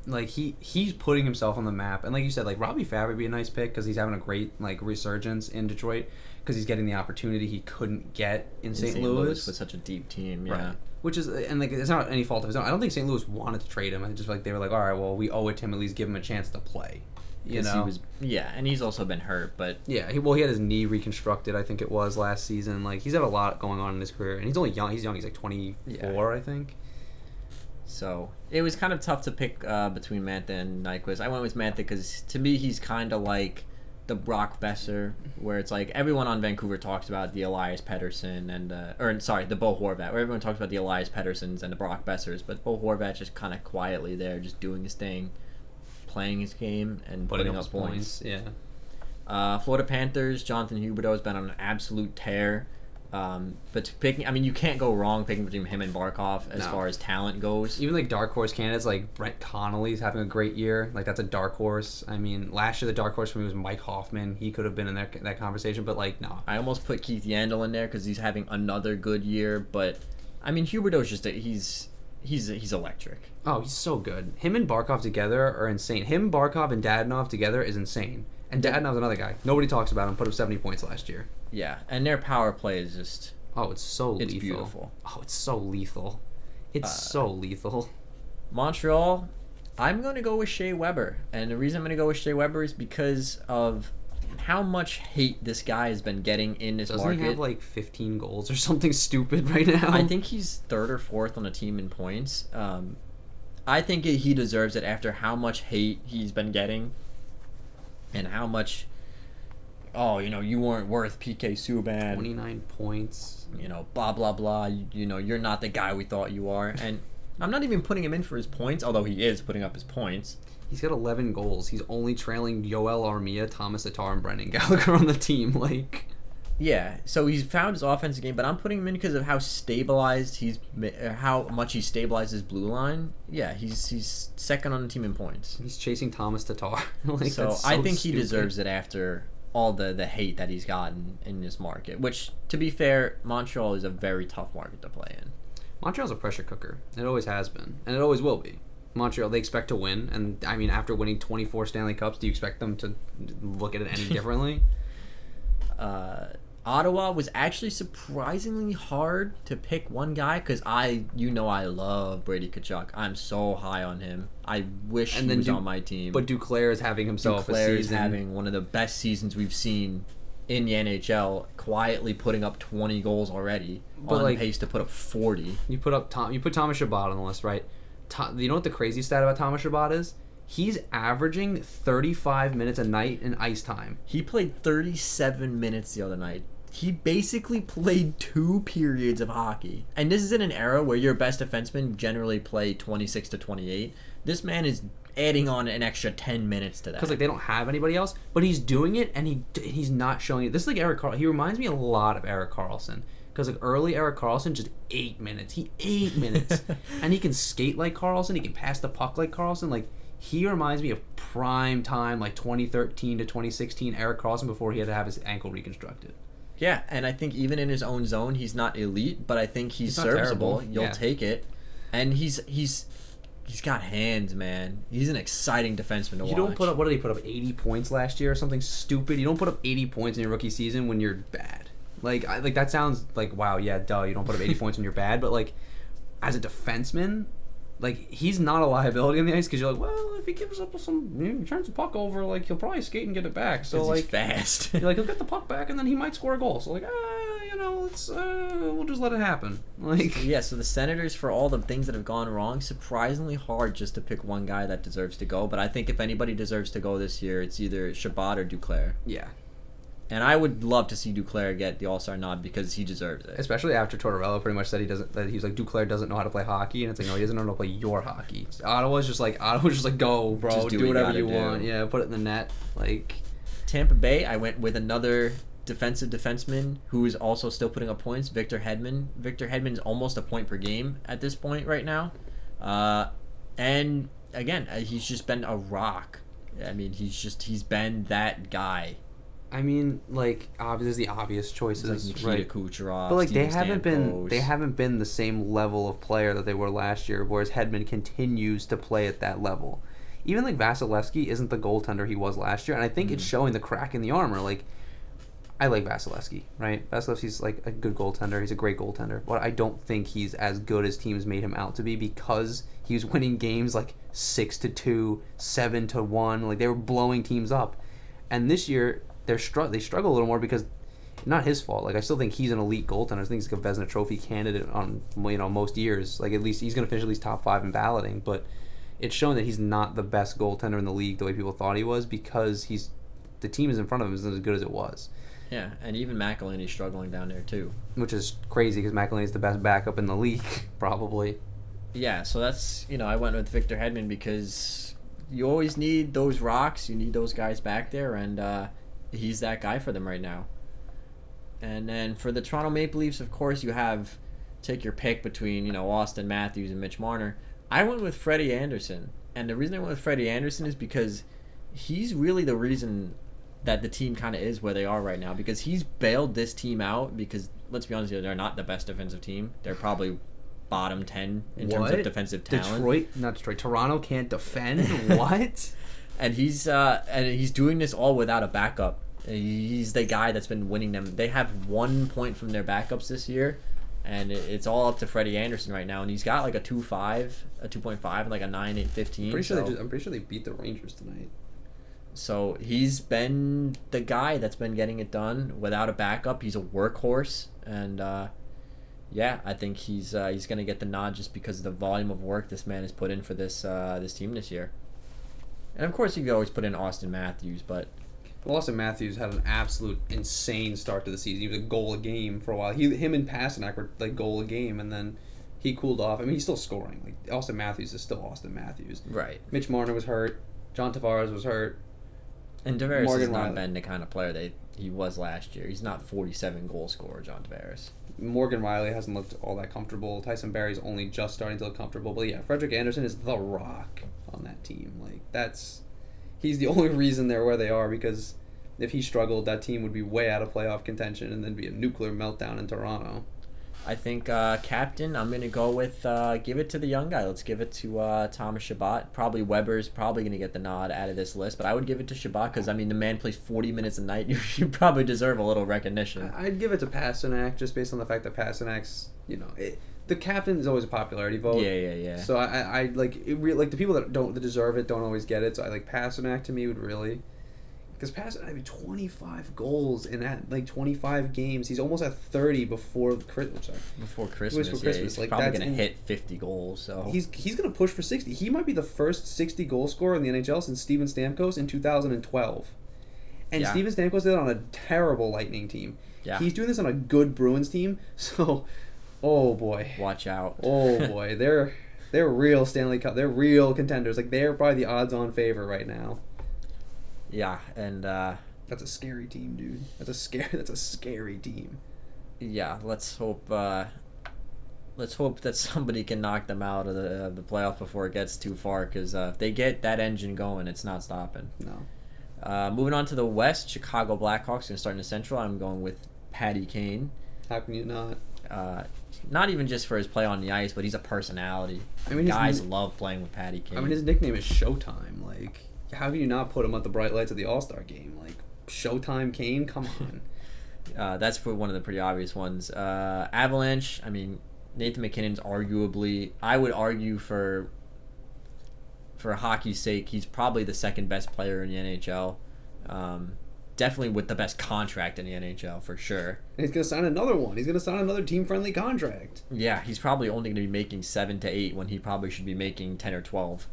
Like he's putting himself on the map. And like you said, like Robbie Fabry would be a nice pick because he's having a great like resurgence in Detroit because he's getting the opportunity he couldn't get in St. Louis with such a deep team. Yeah. Right. Which is, and like, it's not any fault of his own. I don't think St. Louis wanted to trade him. I just like they were like, all right, well, we owe it to him at least give him a chance to play. You know, and he's also been hurt, but yeah, he had his knee reconstructed. I think it was last season. Like he's had a lot going on in his career, and he's only young. He's young. He's like 24, I think. So it was kind of tough to pick between Mantha and Nyquist. I went with Mantha because to me he's kind of like the Brock Besser, where it's like everyone on Vancouver talks about the Elias Pettersson and the Bo Horvat, where everyone talks about the Elias Petterssons and the Brock Bessers, but Bo Horvat just kind of quietly there, just doing his thing, playing his game and putting up points. Yeah. Florida Panthers, Jonathan Huberdeau has been on an absolute tear. But you can't go wrong picking between him and Barkov as far as talent goes. Even like dark horse candidates like Brett Connolly's having a great year. Like that's a dark horse. I mean, last year the dark horse for me was Mike Hoffman. He could have been in that conversation, but like no. I almost put Keith Yandel in there because he's having another good year. But I mean, Huberdeau's just he's electric. Oh, he's so good. Him and Barkov together are insane. Him, Barkov, and Dadonov together is insane. And Dadonov's another guy. Nobody talks about him. Put up 70 points last year. Yeah, and their power play is just... Oh, it's so lethal. It's beautiful. Oh, it's so lethal. It's so lethal. Montreal, I'm going to go with Shea Weber. And the reason I'm going to go with Shea Weber is because of how much hate this guy has been getting in this market. Doesn't he have like 15 goals or something stupid right now? I think he's 3rd or 4th on the team in points. I think he deserves it after how much hate he's been getting. And how much... Oh, you weren't worth PK Subban. 29 points. Blah, blah, blah. You're not the guy we thought you are. And I'm not even putting him in for his points, although he is putting up his points. He's got 11 goals. He's only trailing Yoel Armia, Thomas Tatar, and Brendan Gallagher on the team. Like, yeah, so he's found his offensive game, but I'm putting him in because of how stabilized how much he stabilized his blue line. Yeah, he's second on the team in points. He's chasing Thomas Tatar. So I think he deserves it after all the hate that he's gotten in this market, which, to be fair, Montreal is a very tough market to play in. Montreal's a pressure cooker. It always has been, and it always will be. Montreal, they expect to win, and I mean, after winning 24 Stanley Cups, do you expect them to look at it any differently? Ottawa was actually surprisingly hard to pick one guy because I love Brady Tkachuk. I'm so high on him. I wish he was on my team. But Duclair is having himself a season. Is having one of the best seasons we've seen in the NHL, quietly putting up 20 goals already, But, on like, pace to put up 40. You put Thomas Chabot on the list, right? You know what the crazy stat about Thomas Chabot is? He's averaging 35 minutes a night in ice time. He played 37 minutes the other night. He basically played 2 periods of hockey. And this is in an era where your best defensemen generally play 26 to 28. This man is adding on an extra 10 minutes to that. Because, like, they don't have anybody else, but he's doing it, and he's not showing it. This is like Erik Karlsson. He reminds me a lot of Erik Karlsson. Because, like, early Erik Karlsson, just 8 minutes. He 8 minutes. And he can skate like Karlsson. He can pass the puck like Karlsson. Like, he reminds me of prime time, like 2013 to 2016 Erik Karlsson before he had to have his ankle reconstructed. Yeah, and I think even in his own zone, he's not elite, but I think he's not serviceable. terrible. You'll Yeah. take it. And he's got hands, man. He's an exciting defenseman to watch. You don't put up, what did he put up, 80 points last year or something stupid? You don't put up 80 points in your rookie season when you're bad. Like that sounds like, wow, yeah, duh, you don't put up 80 points when you're bad, but, like, as a defenseman, like, he's not a liability on the ice because you're like, well, if he gives up he turns the puck over, like, he'll probably skate and get it back. So, 'Cause like, he's fast. you're like, he'll get the puck back and then he might score a goal. So, like, let's we'll just let it happen. Like, Yeah, so the Senators, for all the things that have gone wrong, surprisingly hard just to pick one guy that deserves to go. But I think if anybody deserves to go this year, it's either Chabot or Duclair. yeah. And I would love to see Duclair get the All-Star nod because he deserves it. Especially after Tortorella pretty much said he's like, Duclair doesn't know how to play hockey, and it's like, no, he doesn't know how to play your hockey. Ottawa's just like, go, bro, Just do do what you whatever gotta you do. want. Yeah, put it in the net. Like, Tampa Bay, I went with another defensive defenseman who is also still putting up points, Victor Hedman. Victor Hedman's almost a point per game at this point right now. And again, he's just been a rock. I mean, he's been that guy. I mean, like, there's the obvious choices, It's like Nikita right? Kucherov, But, like, Steven they Stamkos. haven't been the same level of player that they were last year, whereas Hedman continues to play at that level. Even, like, Vasilevsky isn't the goaltender he was last year, and I think it's showing the crack in the armor. Like, I like Vasilevsky, right? Vasilevsky's, like, a good goaltender. He's a great goaltender. But I don't think he's as good as teams made him out to be because he was winning games, like, 6-2, 7-1. Like, they were blowing teams up. And this year, they struggle a little more because not his fault. Like, I still think he's an elite goaltender. I think he's like a Vezina Trophy candidate on, most years. Like, at least he's going to finish at least top 5 in balloting. But it's shown that he's not the best goaltender in the league the way people thought he was because the team is in front of him isn't as good as it was. Yeah, and even McElhinney's struggling down there too. Which is crazy because McElhinney's the best backup in the league, probably. Yeah, so that's, I went with Victor Hedman because you always need those rocks. You need those guys back there, and he's that guy for them right now. And then for the Toronto Maple Leafs, of course, you have take your pick between, Austin Matthews and Mitch Marner. I went with Freddie Anderson. And the reason I went with Freddie Anderson is because he's really the reason that the team kind of is where they are right now, because he's bailed this team out because, let's be honest here, they're not the best defensive team. They're probably bottom 10 in terms of defensive talent. Toronto can't defend? What? And he's doing this all without a backup. He's the guy that's been winning them. They have 1 point from their backups this year, and it's all up to Freddie Anderson right now. And he's got like a 2.5, and like a 9.815. I'm pretty sure they beat the Rangers tonight. So he's been the guy that's been getting it done without a backup. He's a workhorse, and I think he's going to get the nod just because of the volume of work this man has put in for this team this year. And of course, you could always put in Austin Matthews, but Austin Matthews had an absolute insane start to the season. He was a goal a game for a while. Him and Pasternak were like goal a game, and then he cooled off. I mean, he's still scoring. Like, Austin Matthews is still Austin Matthews. right. Mitch Marner was hurt. John Tavares was hurt. And Tavares Morgan has not Riley. been the kind of player that he was last year. He's not 47 goal scorer, John Tavares. Morgan Riley hasn't looked all that comfortable. Tyson Barry's only just starting to look comfortable. But yeah, Frederick Anderson is the rock on that team. Like, he's the only reason they're where they are, because if he struggled, that team would be way out of playoff contention and then be a nuclear meltdown in Toronto. I think captain, I'm going to go with give it to the young guy. Let's give it to Thomas Chabot. Probably Weber's probably going to get the nod out of this list, but I would give it to Chabot because, I mean, the man plays 40 minutes a night. You probably deserve a little recognition. I'd give it to Pasternak just based on the fact that Pasternak's, the captain is always a popularity vote. Yeah. So I like it. Like the people that deserve it don't always get it. So I like Pasternak to me would really. Because Patterson had 25 goals in that, like, 25 games. He's almost at 30 before Christmas. Before Christmas, Before yeah, Christmas. he's Like, probably that's going to in- hit 50 goals. So He's going to push for 60. He might be the first 60 goal scorer in the NHL since Steven Stamkos in 2012. And Yeah. Steven Stamkos did it on a terrible Lightning team. Yeah. He's doing this on a good Bruins team. So, oh boy. watch out. Oh boy. They're real Stanley Cup. They're real contenders. Like, they're probably the odds-on favorite right now. Yeah, and That's a scary team, dude. That's a scary team. yeah, let's hope that somebody can knock them out of the playoff before it gets too far. Because if they get that engine going, it's not stopping. No. Moving on to the West, Chicago Blackhawks going to start in the Central. I'm going with Patty Kane. How can you not? Not even just for his play on the ice, but he's a personality. I mean, guys love playing with Patty Kane. I mean, his nickname is Showtime. Like, how can you not put him at the bright lights of the All-Star game? Like, Showtime Kane? Come on. That's for one of the pretty obvious ones. Avalanche. I mean, Nathan McKinnon's arguably, I would argue for hockey's sake, he's probably the second best player in the NHL. Definitely with the best contract in the NHL for sure. And he's going to sign another one. He's going to sign another team-friendly contract. Yeah, he's probably only going to be making 7 to 8 when he probably should be making 10 or 12.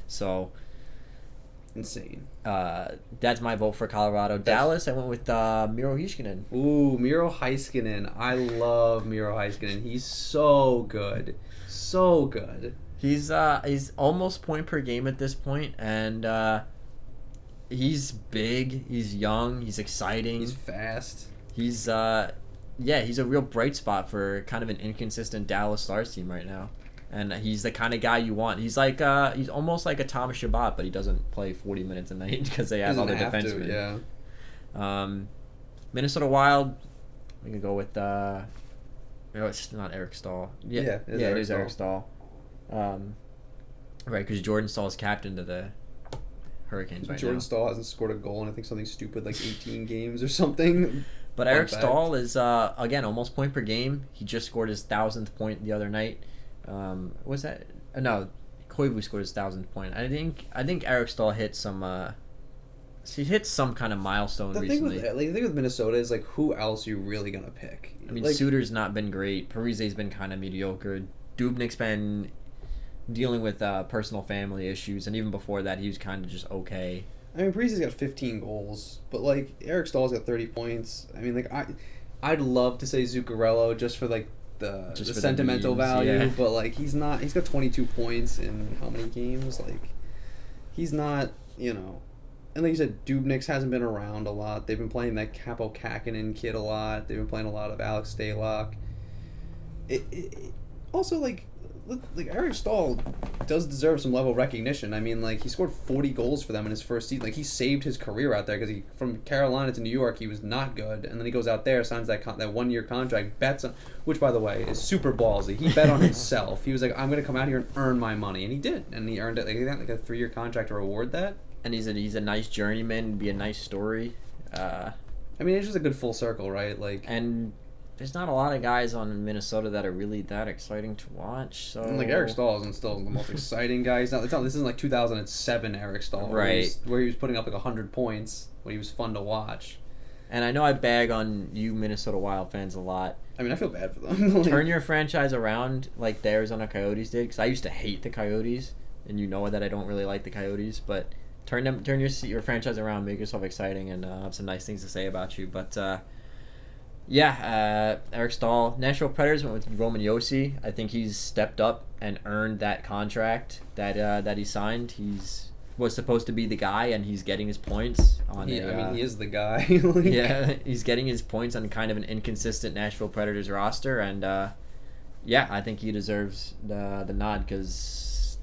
So Insane. that's my vote for Colorado. Dallas, I went with Miro Heiskanen. Ooh, Miro Heiskanen. I love Miro Heiskanen. He's so good. So good. He's almost point per game at this point, and he's big, he's young, he's exciting. He's fast. He's he's a real bright spot for kind of an inconsistent Dallas Stars team right now. And he's the kind of guy you want. He's like he's almost like a Thomas Chabot, but he doesn't play 40 minutes a night because they have Doesn't other have to, defensemen. yeah. Minnesota Wild, we can go with no, it's not Eric Stahl. Yeah, it is Eric Stahl. Right, because Jordan Stahl is captain to the Hurricanes right Jordan now. Stahl hasn't scored a goal in, I think, something stupid like 18 games or something. But Fun Eric fact. Stahl is again almost point per game. He just scored his 1,000th point the other night. Was that no? Koivu scored his 1,000th point. I think Eric Stahl hit some. He hit some kind of milestone The recently. thing with Minnesota is, like, who else are you really going to pick? I mean, like, Suter's not been great. Parise's been kind of mediocre. Dubnik's been dealing with personal family issues, and even before that, he was kind of just okay. I mean, Parise's got 15 goals, but, like, Eric Stahl's got 30 points. I mean, like, I'd love to say Zuccarello just for, like, the Just for the sentimental memes, value, yeah. but, like, he's not. He's got 22 points in how many games? Like, he's not, you know. And like you said, Dubnik's hasn't been around a lot. They've been playing that Capo Kakinen kid a lot. They've been playing a lot of Alex Stalock. Also, like Eric Stahl does deserve some level of recognition. I mean, like, he scored 40 goals for them in his first season. Like, he saved his career out there because he, from Carolina to New York, he was not good, and then he goes out there, signs that 1-year contract, bets on, which, by the way, is super ballsy. He bet on himself. He was like, I'm going to come out here and earn my money, and he did, and he earned it. Like, he got like a 3-year contract to reward that. And he's a nice journeyman. Be a nice story. I mean, it's just a good full circle, right? Like, And there's not a lot of guys on Minnesota that are really that exciting to watch. So and like Eric Stahl isn't still the most exciting guy. It's not, this isn't like 2007 Eric Stahl, Right. where he was putting up like 100 points when he was fun to watch. And I know I bag on you Minnesota Wild fans a lot. I mean, I feel bad for them. Like, Turn your franchise around like the Arizona Coyotes did, because I used to hate the Coyotes, and you know that I don't really like the Coyotes, but turn your franchise around, make yourself exciting, and have some nice things to say about you. But Eric Stahl. Nashville Predators went with Roman Josi. I think he's stepped up and earned that contract that he signed. Was supposed to be the guy, and he's getting his points on he is the guy. Like, yeah, he's getting his points on kind of an inconsistent Nashville Predators roster, and I think he deserves the nod because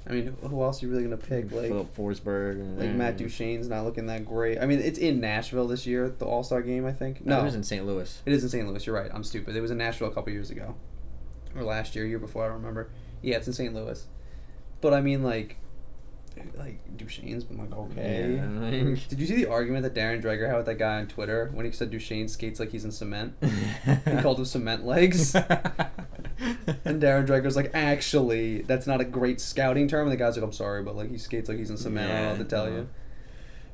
I mean, who else are you really gonna pick? Like, Philip Forsberg, like Matt Duchene's not looking that great. I mean, it's in Nashville this year, the All-Star game, I think. No, No, it was in St. Louis. it is in St. Louis. You're right. I'm stupid. It was in Nashville a couple years ago, or last year before. I don't remember. Yeah, it's in St. Louis. But I mean, like Duchesne's been like okay. Yeah. Did you see the argument that Darren Dreger had with that guy on Twitter when he said Duchesne skates like he's in cement? He called him cement legs. And Darren Dreger's like, actually, that's not a great scouting term. And the guy's like, I'm sorry, but like he skates like he's in cement. I don't know what to tell you.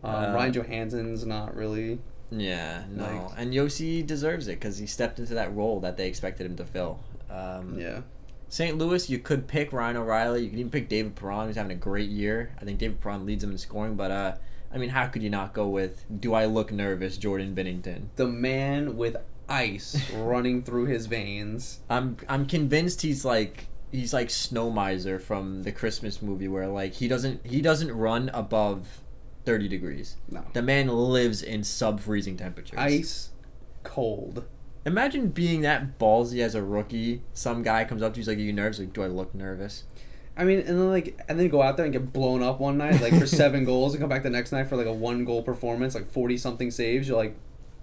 Ryan Johansson's not really. Yeah, no. Like- And Yossi deserves it because he stepped into that role that they expected him to fill. Yeah. St. Louis, you could pick Ryan O'Reilly. You could even pick David Perron, who's having a great year. I think David Perron leads them in scoring, but I mean, how could you not go with "Do I Look Nervous?" Jordan Binnington? The man with ice running through his veins. I'm convinced he's like Snow Miser from the Christmas movie, where like he doesn't run above 30 degrees. No. The man lives in sub-freezing temperatures. Ice cold. Imagine being that ballsy as a rookie. Some guy comes up to you, he's like, "Are you nervous?" Like, "Do I look nervous?" I mean, and then go out there and get blown up one night, like for 7 goals, and come back the next night for like a 1-goal performance, like 40-something saves. You're like,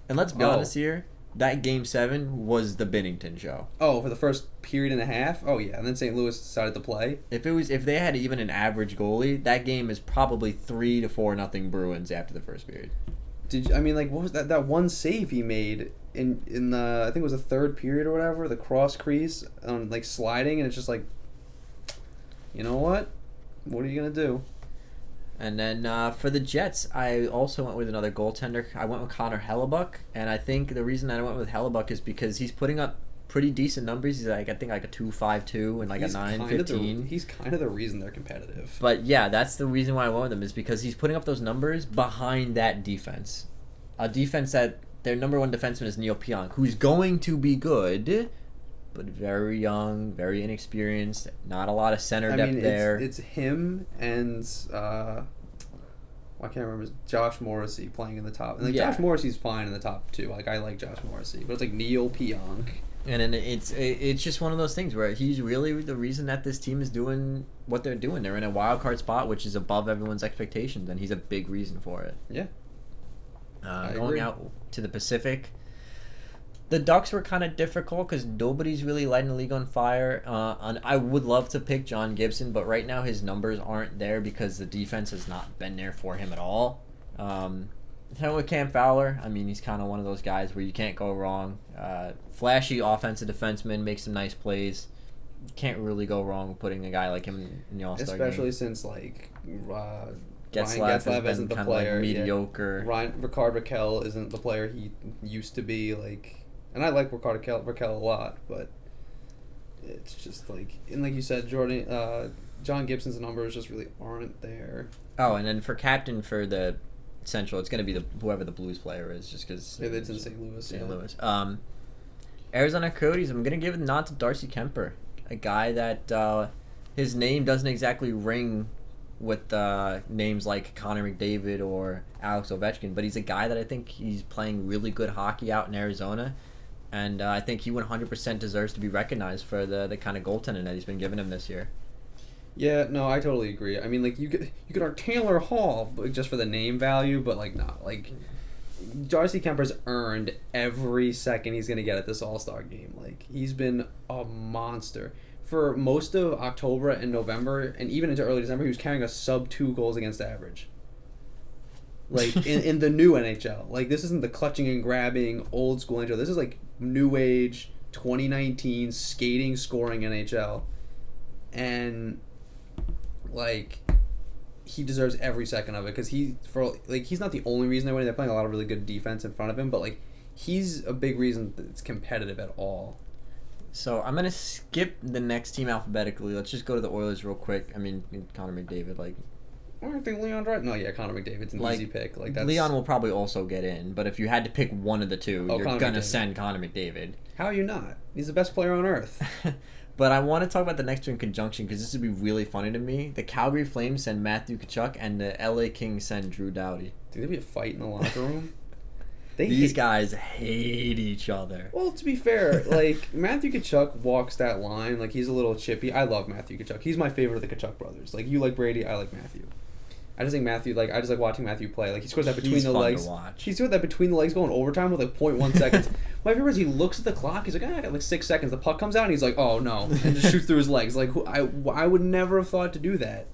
And let's be Oh. honest here, that Game 7 was the Binnington show. oh, for the first period and a half. Oh yeah, and then St. Louis decided to play. If they had even an average goalie, that game is probably 3-4 Bruins after the first period. What was that one save he made in the, I think it was the third period or whatever, the cross crease on like sliding, and it's just like, you know what are you gonna do? And then for the Jets, I also went with another goaltender. I went with Connor Hellebuck, and I think the reason that I went with Hellebuck is because he's putting up pretty decent numbers. He's like, I think like a 2.52 and like He's a kind of 9.15. He's kind of the reason they're competitive. But yeah, that's the reason why I went with him, is because he's putting up those numbers behind that defense. A defense that their number one defenseman is Neil Pionk, who's going to be good, but very young, very inexperienced, not a lot of center depth there. It's him and I can't remember, Josh Morrissey playing in the top. And like Yeah. Josh Morrissey's fine in the top two. Like I like Josh Morrissey, but it's like Neil Pionk. And then it's just one of those things where he's really the reason that this team is doing what they're doing. They're in a wild card spot, which is above everyone's expectations, and he's a big reason for it. Yeah. I Going agree. out to the Pacific, the Ducks were kind of difficult because nobody's really lighting the league on fire. And I would love to pick John Gibson, but right now his numbers aren't there because the defense has not been there for him at all. With Cam Fowler, I mean, he's kind of one of those guys where you can't go wrong. Flashy offensive defenseman, makes some nice plays. Can't really go wrong with putting a guy like him in the All-Star game. Especially since like Ryan Getzlaf has Getzlaf been isn't the kind player. of like yeah. mediocre. Ricard Raquel isn't the player he used to be. Like, and I like Ricard Raquel a lot, but it's just like, and like you said, John Gibson's numbers just really aren't there. Oh, and then for captain for the Central, it's going to be whoever the Blues player is, just because Maybe it's in St. Louis. St. yeah. Louis. Arizona Coyotes, I'm going to give the nod to Darcy Kemper, a guy that his name doesn't exactly ring with names like Connor McDavid or Alex Ovechkin, but he's a guy that I think he's playing really good hockey out in Arizona, and I think he 100% deserves to be recognized for the kind of goaltending that he's been giving him this year. Yeah, no, I totally agree. I mean, like you could our Taylor Hall just for the name value, but like not like Darcy Kemper's earned every second he's gonna get at this All-Star game. Like he's been a monster for most of October and November, and even into early December. He was carrying a sub 2 goals against average. Like in the new NHL, like this isn't the clutching and grabbing old school NHL. This is like new age 2019 skating scoring NHL, and like he deserves every second of it because he's not the only reason they're winning. They're playing a lot of really good defense in front of him, but like he's a big reason that it's competitive at all. So I'm gonna skip the next team alphabetically. Let's just go to the Oilers real quick. I mean, Connor McDavid, like. I don't think Leon Draisaitl. No, yeah, Connor McDavid's an easy pick. Like that's Leon will probably also get in, but if you had to pick one of the two, you're Connor gonna McDavid. send Connor McDavid. How are you not? He's the best player on earth. But I want to talk about the next two in conjunction because this would be really funny to me. The Calgary Flames send Matthew Tkachuk, and the LA Kings send Drew Doughty. Think there'd be a fight in the locker room? These guys hate each other. Well, to be fair, like Matthew Tkachuk walks that line like he's a little chippy. I love Matthew Tkachuk. He's my favorite of the Tkachuk brothers. Like you like Brady, I like Matthew. I just think Matthew, like I just like watching Matthew play. Like he scores that between He's the fun to legs. watch. He scored that between the legs going overtime with like 0.1 seconds. My favorite is he looks at the clock. He's like, I got like 6 seconds. The puck comes out and he's like, oh no, and just shoots through his legs. Like I would never have thought to do that.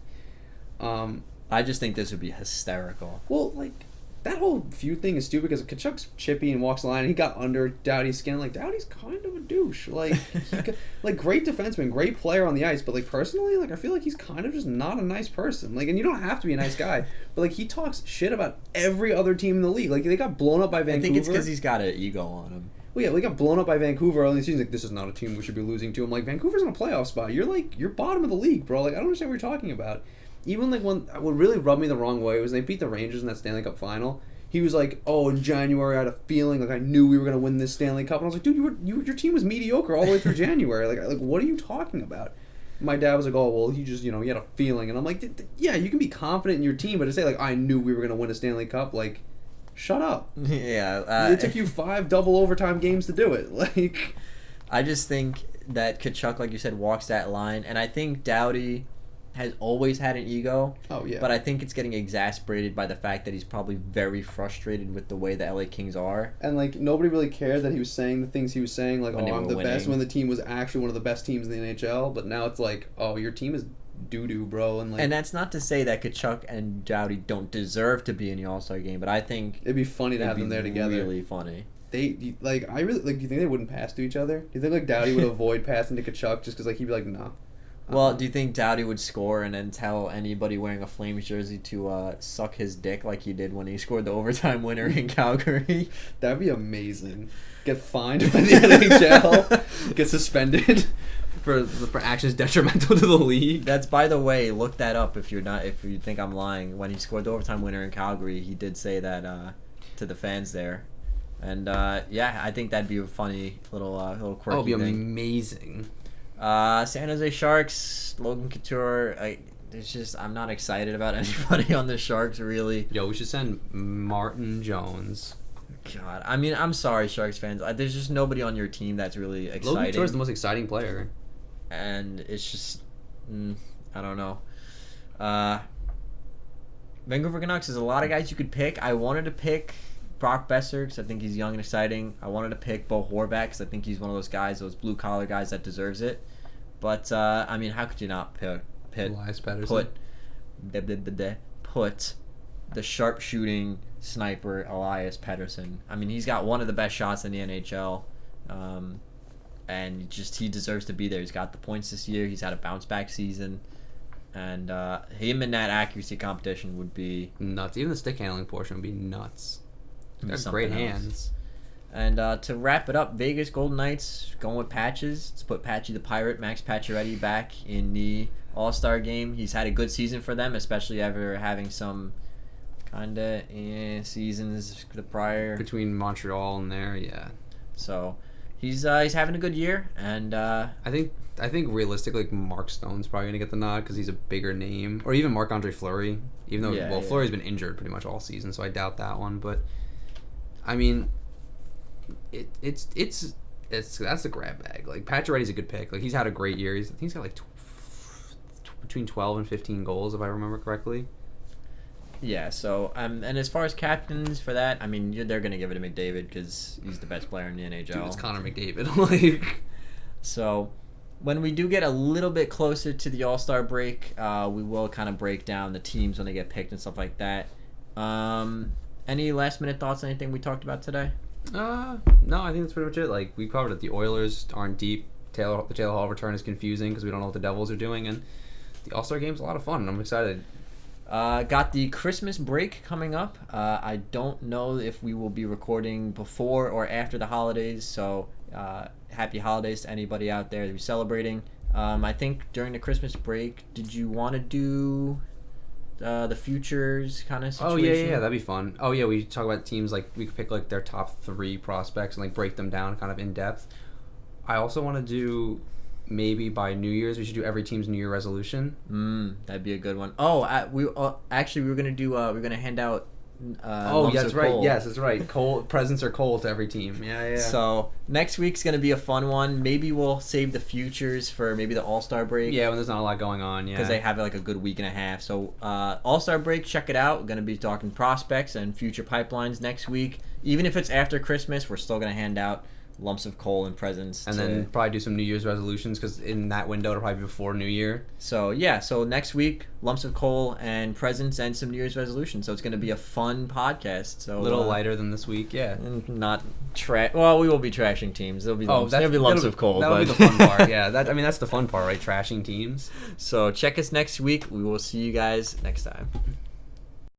I just think this would be hysterical. Well, like that whole feud thing is stupid because Kachuk's chippy and walks the line and he got under Doughty's skin. Like, Doughty's kind of a douche. Like, like, great defenseman, great player on the ice, but, like, personally, like, I feel like he's kind of just not a nice person. Like, and you don't have to be a nice guy, but, like, he talks shit about every other team in the league. Like, they got blown up by Vancouver. I think it's because he's got an ego on him. Well, yeah, we got blown up by Vancouver early in the season. Like, this is not a team we should be losing to. I'm like, Vancouver's in a playoff spot. You're bottom of the league, bro. Like, I don't understand what you're talking about. Even, like, what really rubbed me the wrong way was they beat the Rangers in that Stanley Cup final. He was like, oh, in January I had a feeling, like, I knew we were going to win this Stanley Cup. And I was like, dude, your team was mediocre all the way through January. Like, what are you talking about? My dad was like, oh, well, he just, he had a feeling. And I'm like, yeah, you can be confident in your team, but to say, like, I knew we were going to win a Stanley Cup, like, shut up. Yeah. It took you 5 double overtime games to do it. Like, I just think that Kachuk, like you said, walks that line. And I think Doughty has always had an ego. Oh, yeah. But I think it's getting exasperated by the fact that he's probably very frustrated with the way the LA Kings are. And, like, nobody really cared that he was saying the things he was saying, like, When oh, they I'm were the winning. best, when the team was actually one of the best teams in the NHL. But now it's like, oh, your team is doo-doo, bro. And, like, And that's not to say that Kachuk and Doughty don't deserve to be in the All-Star game, but I think it'd be funny to have them there together. Really funny. I really, like, do you think they wouldn't pass to each other? Do you think, like, Doughty would avoid passing to Kachuk just because, like, he'd be like, nah. Well, do you think Doughty would score and then tell anybody wearing a Flames jersey to suck his dick like he did when he scored the overtime winner in Calgary? That'd be amazing. Get fined by the NHL, get suspended for actions detrimental to the league. That's, by the way, look that up if you think I'm lying. When he scored the overtime winner in Calgary, he did say that to the fans there. And yeah, I think that'd be a funny little quirky Oh, it'd be thing. amazing. San Jose Sharks, Logan Couture. I'm not excited about anybody on the Sharks, really. Yo, we should send Martin Jones. God, I mean, I'm sorry, Sharks fans. There's just nobody on your team that's really exciting. Logan Couture is the most exciting player. And it's just, I don't know. Vancouver Canucks, there's a lot of guys you could pick. I wanted to pick Brock Besser because I think he's young and exciting. I wanted to pick Bo Horvat because I think he's one of those guys, those blue-collar guys that deserves it. But, I mean, how could you not Elias Pettersson. put the sharpshooting sniper Elias Pettersson? I mean, he's got one of the best shots in the NHL. And he deserves to be there. He's got the points this year. He's had a bounce-back season. And him in that accuracy competition would be nuts. Even the stick handling portion would be nuts. They're something great else. hands. And to wrap it up, Vegas Golden Knights going with Patches. Let's put Patchy the Pirate, Max Pacioretty, back in the All-Star game. He's had a good season for them, especially after having some kind of seasons the prior. Between Montreal and there, yeah. So he's having a good year, and I think realistically, like, Mark Stone's probably gonna get the nod because he's a bigger name, or even Marc-Andre Fleury. Even though Fleury's been injured pretty much all season, so I doubt that one. But I mean, it's that's a grab bag. Like, Pacioretty's a good pick. Like, he's had a great year. I think he's got like between 12 and 15 goals, if I remember correctly. yeah. So and as far as captains for that, I mean, they're gonna give it to McDavid because he's the best player in the NHL. Dude, it's Connor McDavid. Like, so when we do get a little bit closer to the All-Star break, we will kind of break down the teams when they get picked and stuff like that. Any last-minute thoughts on anything we talked about today? no, I think that's pretty much it. Like, we covered it. The Oilers aren't deep. The Taylor Hall return is confusing because we don't know what the Devils are doing, and the All-Star game's a lot of fun, and I'm excited. Got the Christmas break coming up. I don't know if we will be recording before or after the holidays, so happy holidays to anybody out there who's celebrating. I think during the Christmas break, did you want to do the futures kind of situation? Oh, yeah, that'd be fun. Oh, yeah, we talk about teams, like, we could pick, like, their top 3 prospects and, like, break them down kind of in depth. I also want to do, maybe by New Year's, we should do every team's New Year resolution. That'd be a good one. Oh, we were gonna do. We're gonna hand out. Oh, yeah, that's right. coal. Yes, that's right. Coal presents are coal to every team. Yeah. So next week's gonna be a fun one. Maybe we'll save the futures for maybe the All-Star break. Yeah, when there's not a lot going on. Yeah, because they have like a good week and a half. So All-Star break, check it out. We're gonna be talking prospects and future pipelines next week. Even if it's after Christmas, we're still gonna hand out lumps of coal and presents. And then probably do some New Year's resolutions, because in that window it'll probably be before New Year. So next week, lumps of coal and presents and some New Year's resolutions. So it's going to be a fun podcast. So A little lighter than this week, yeah. and not well, we will be trashing teams. There'll be lumps of coal. That'll be the fun part. Yeah, that's the fun part, right? Trashing teams. So check us next week. We will see you guys next time.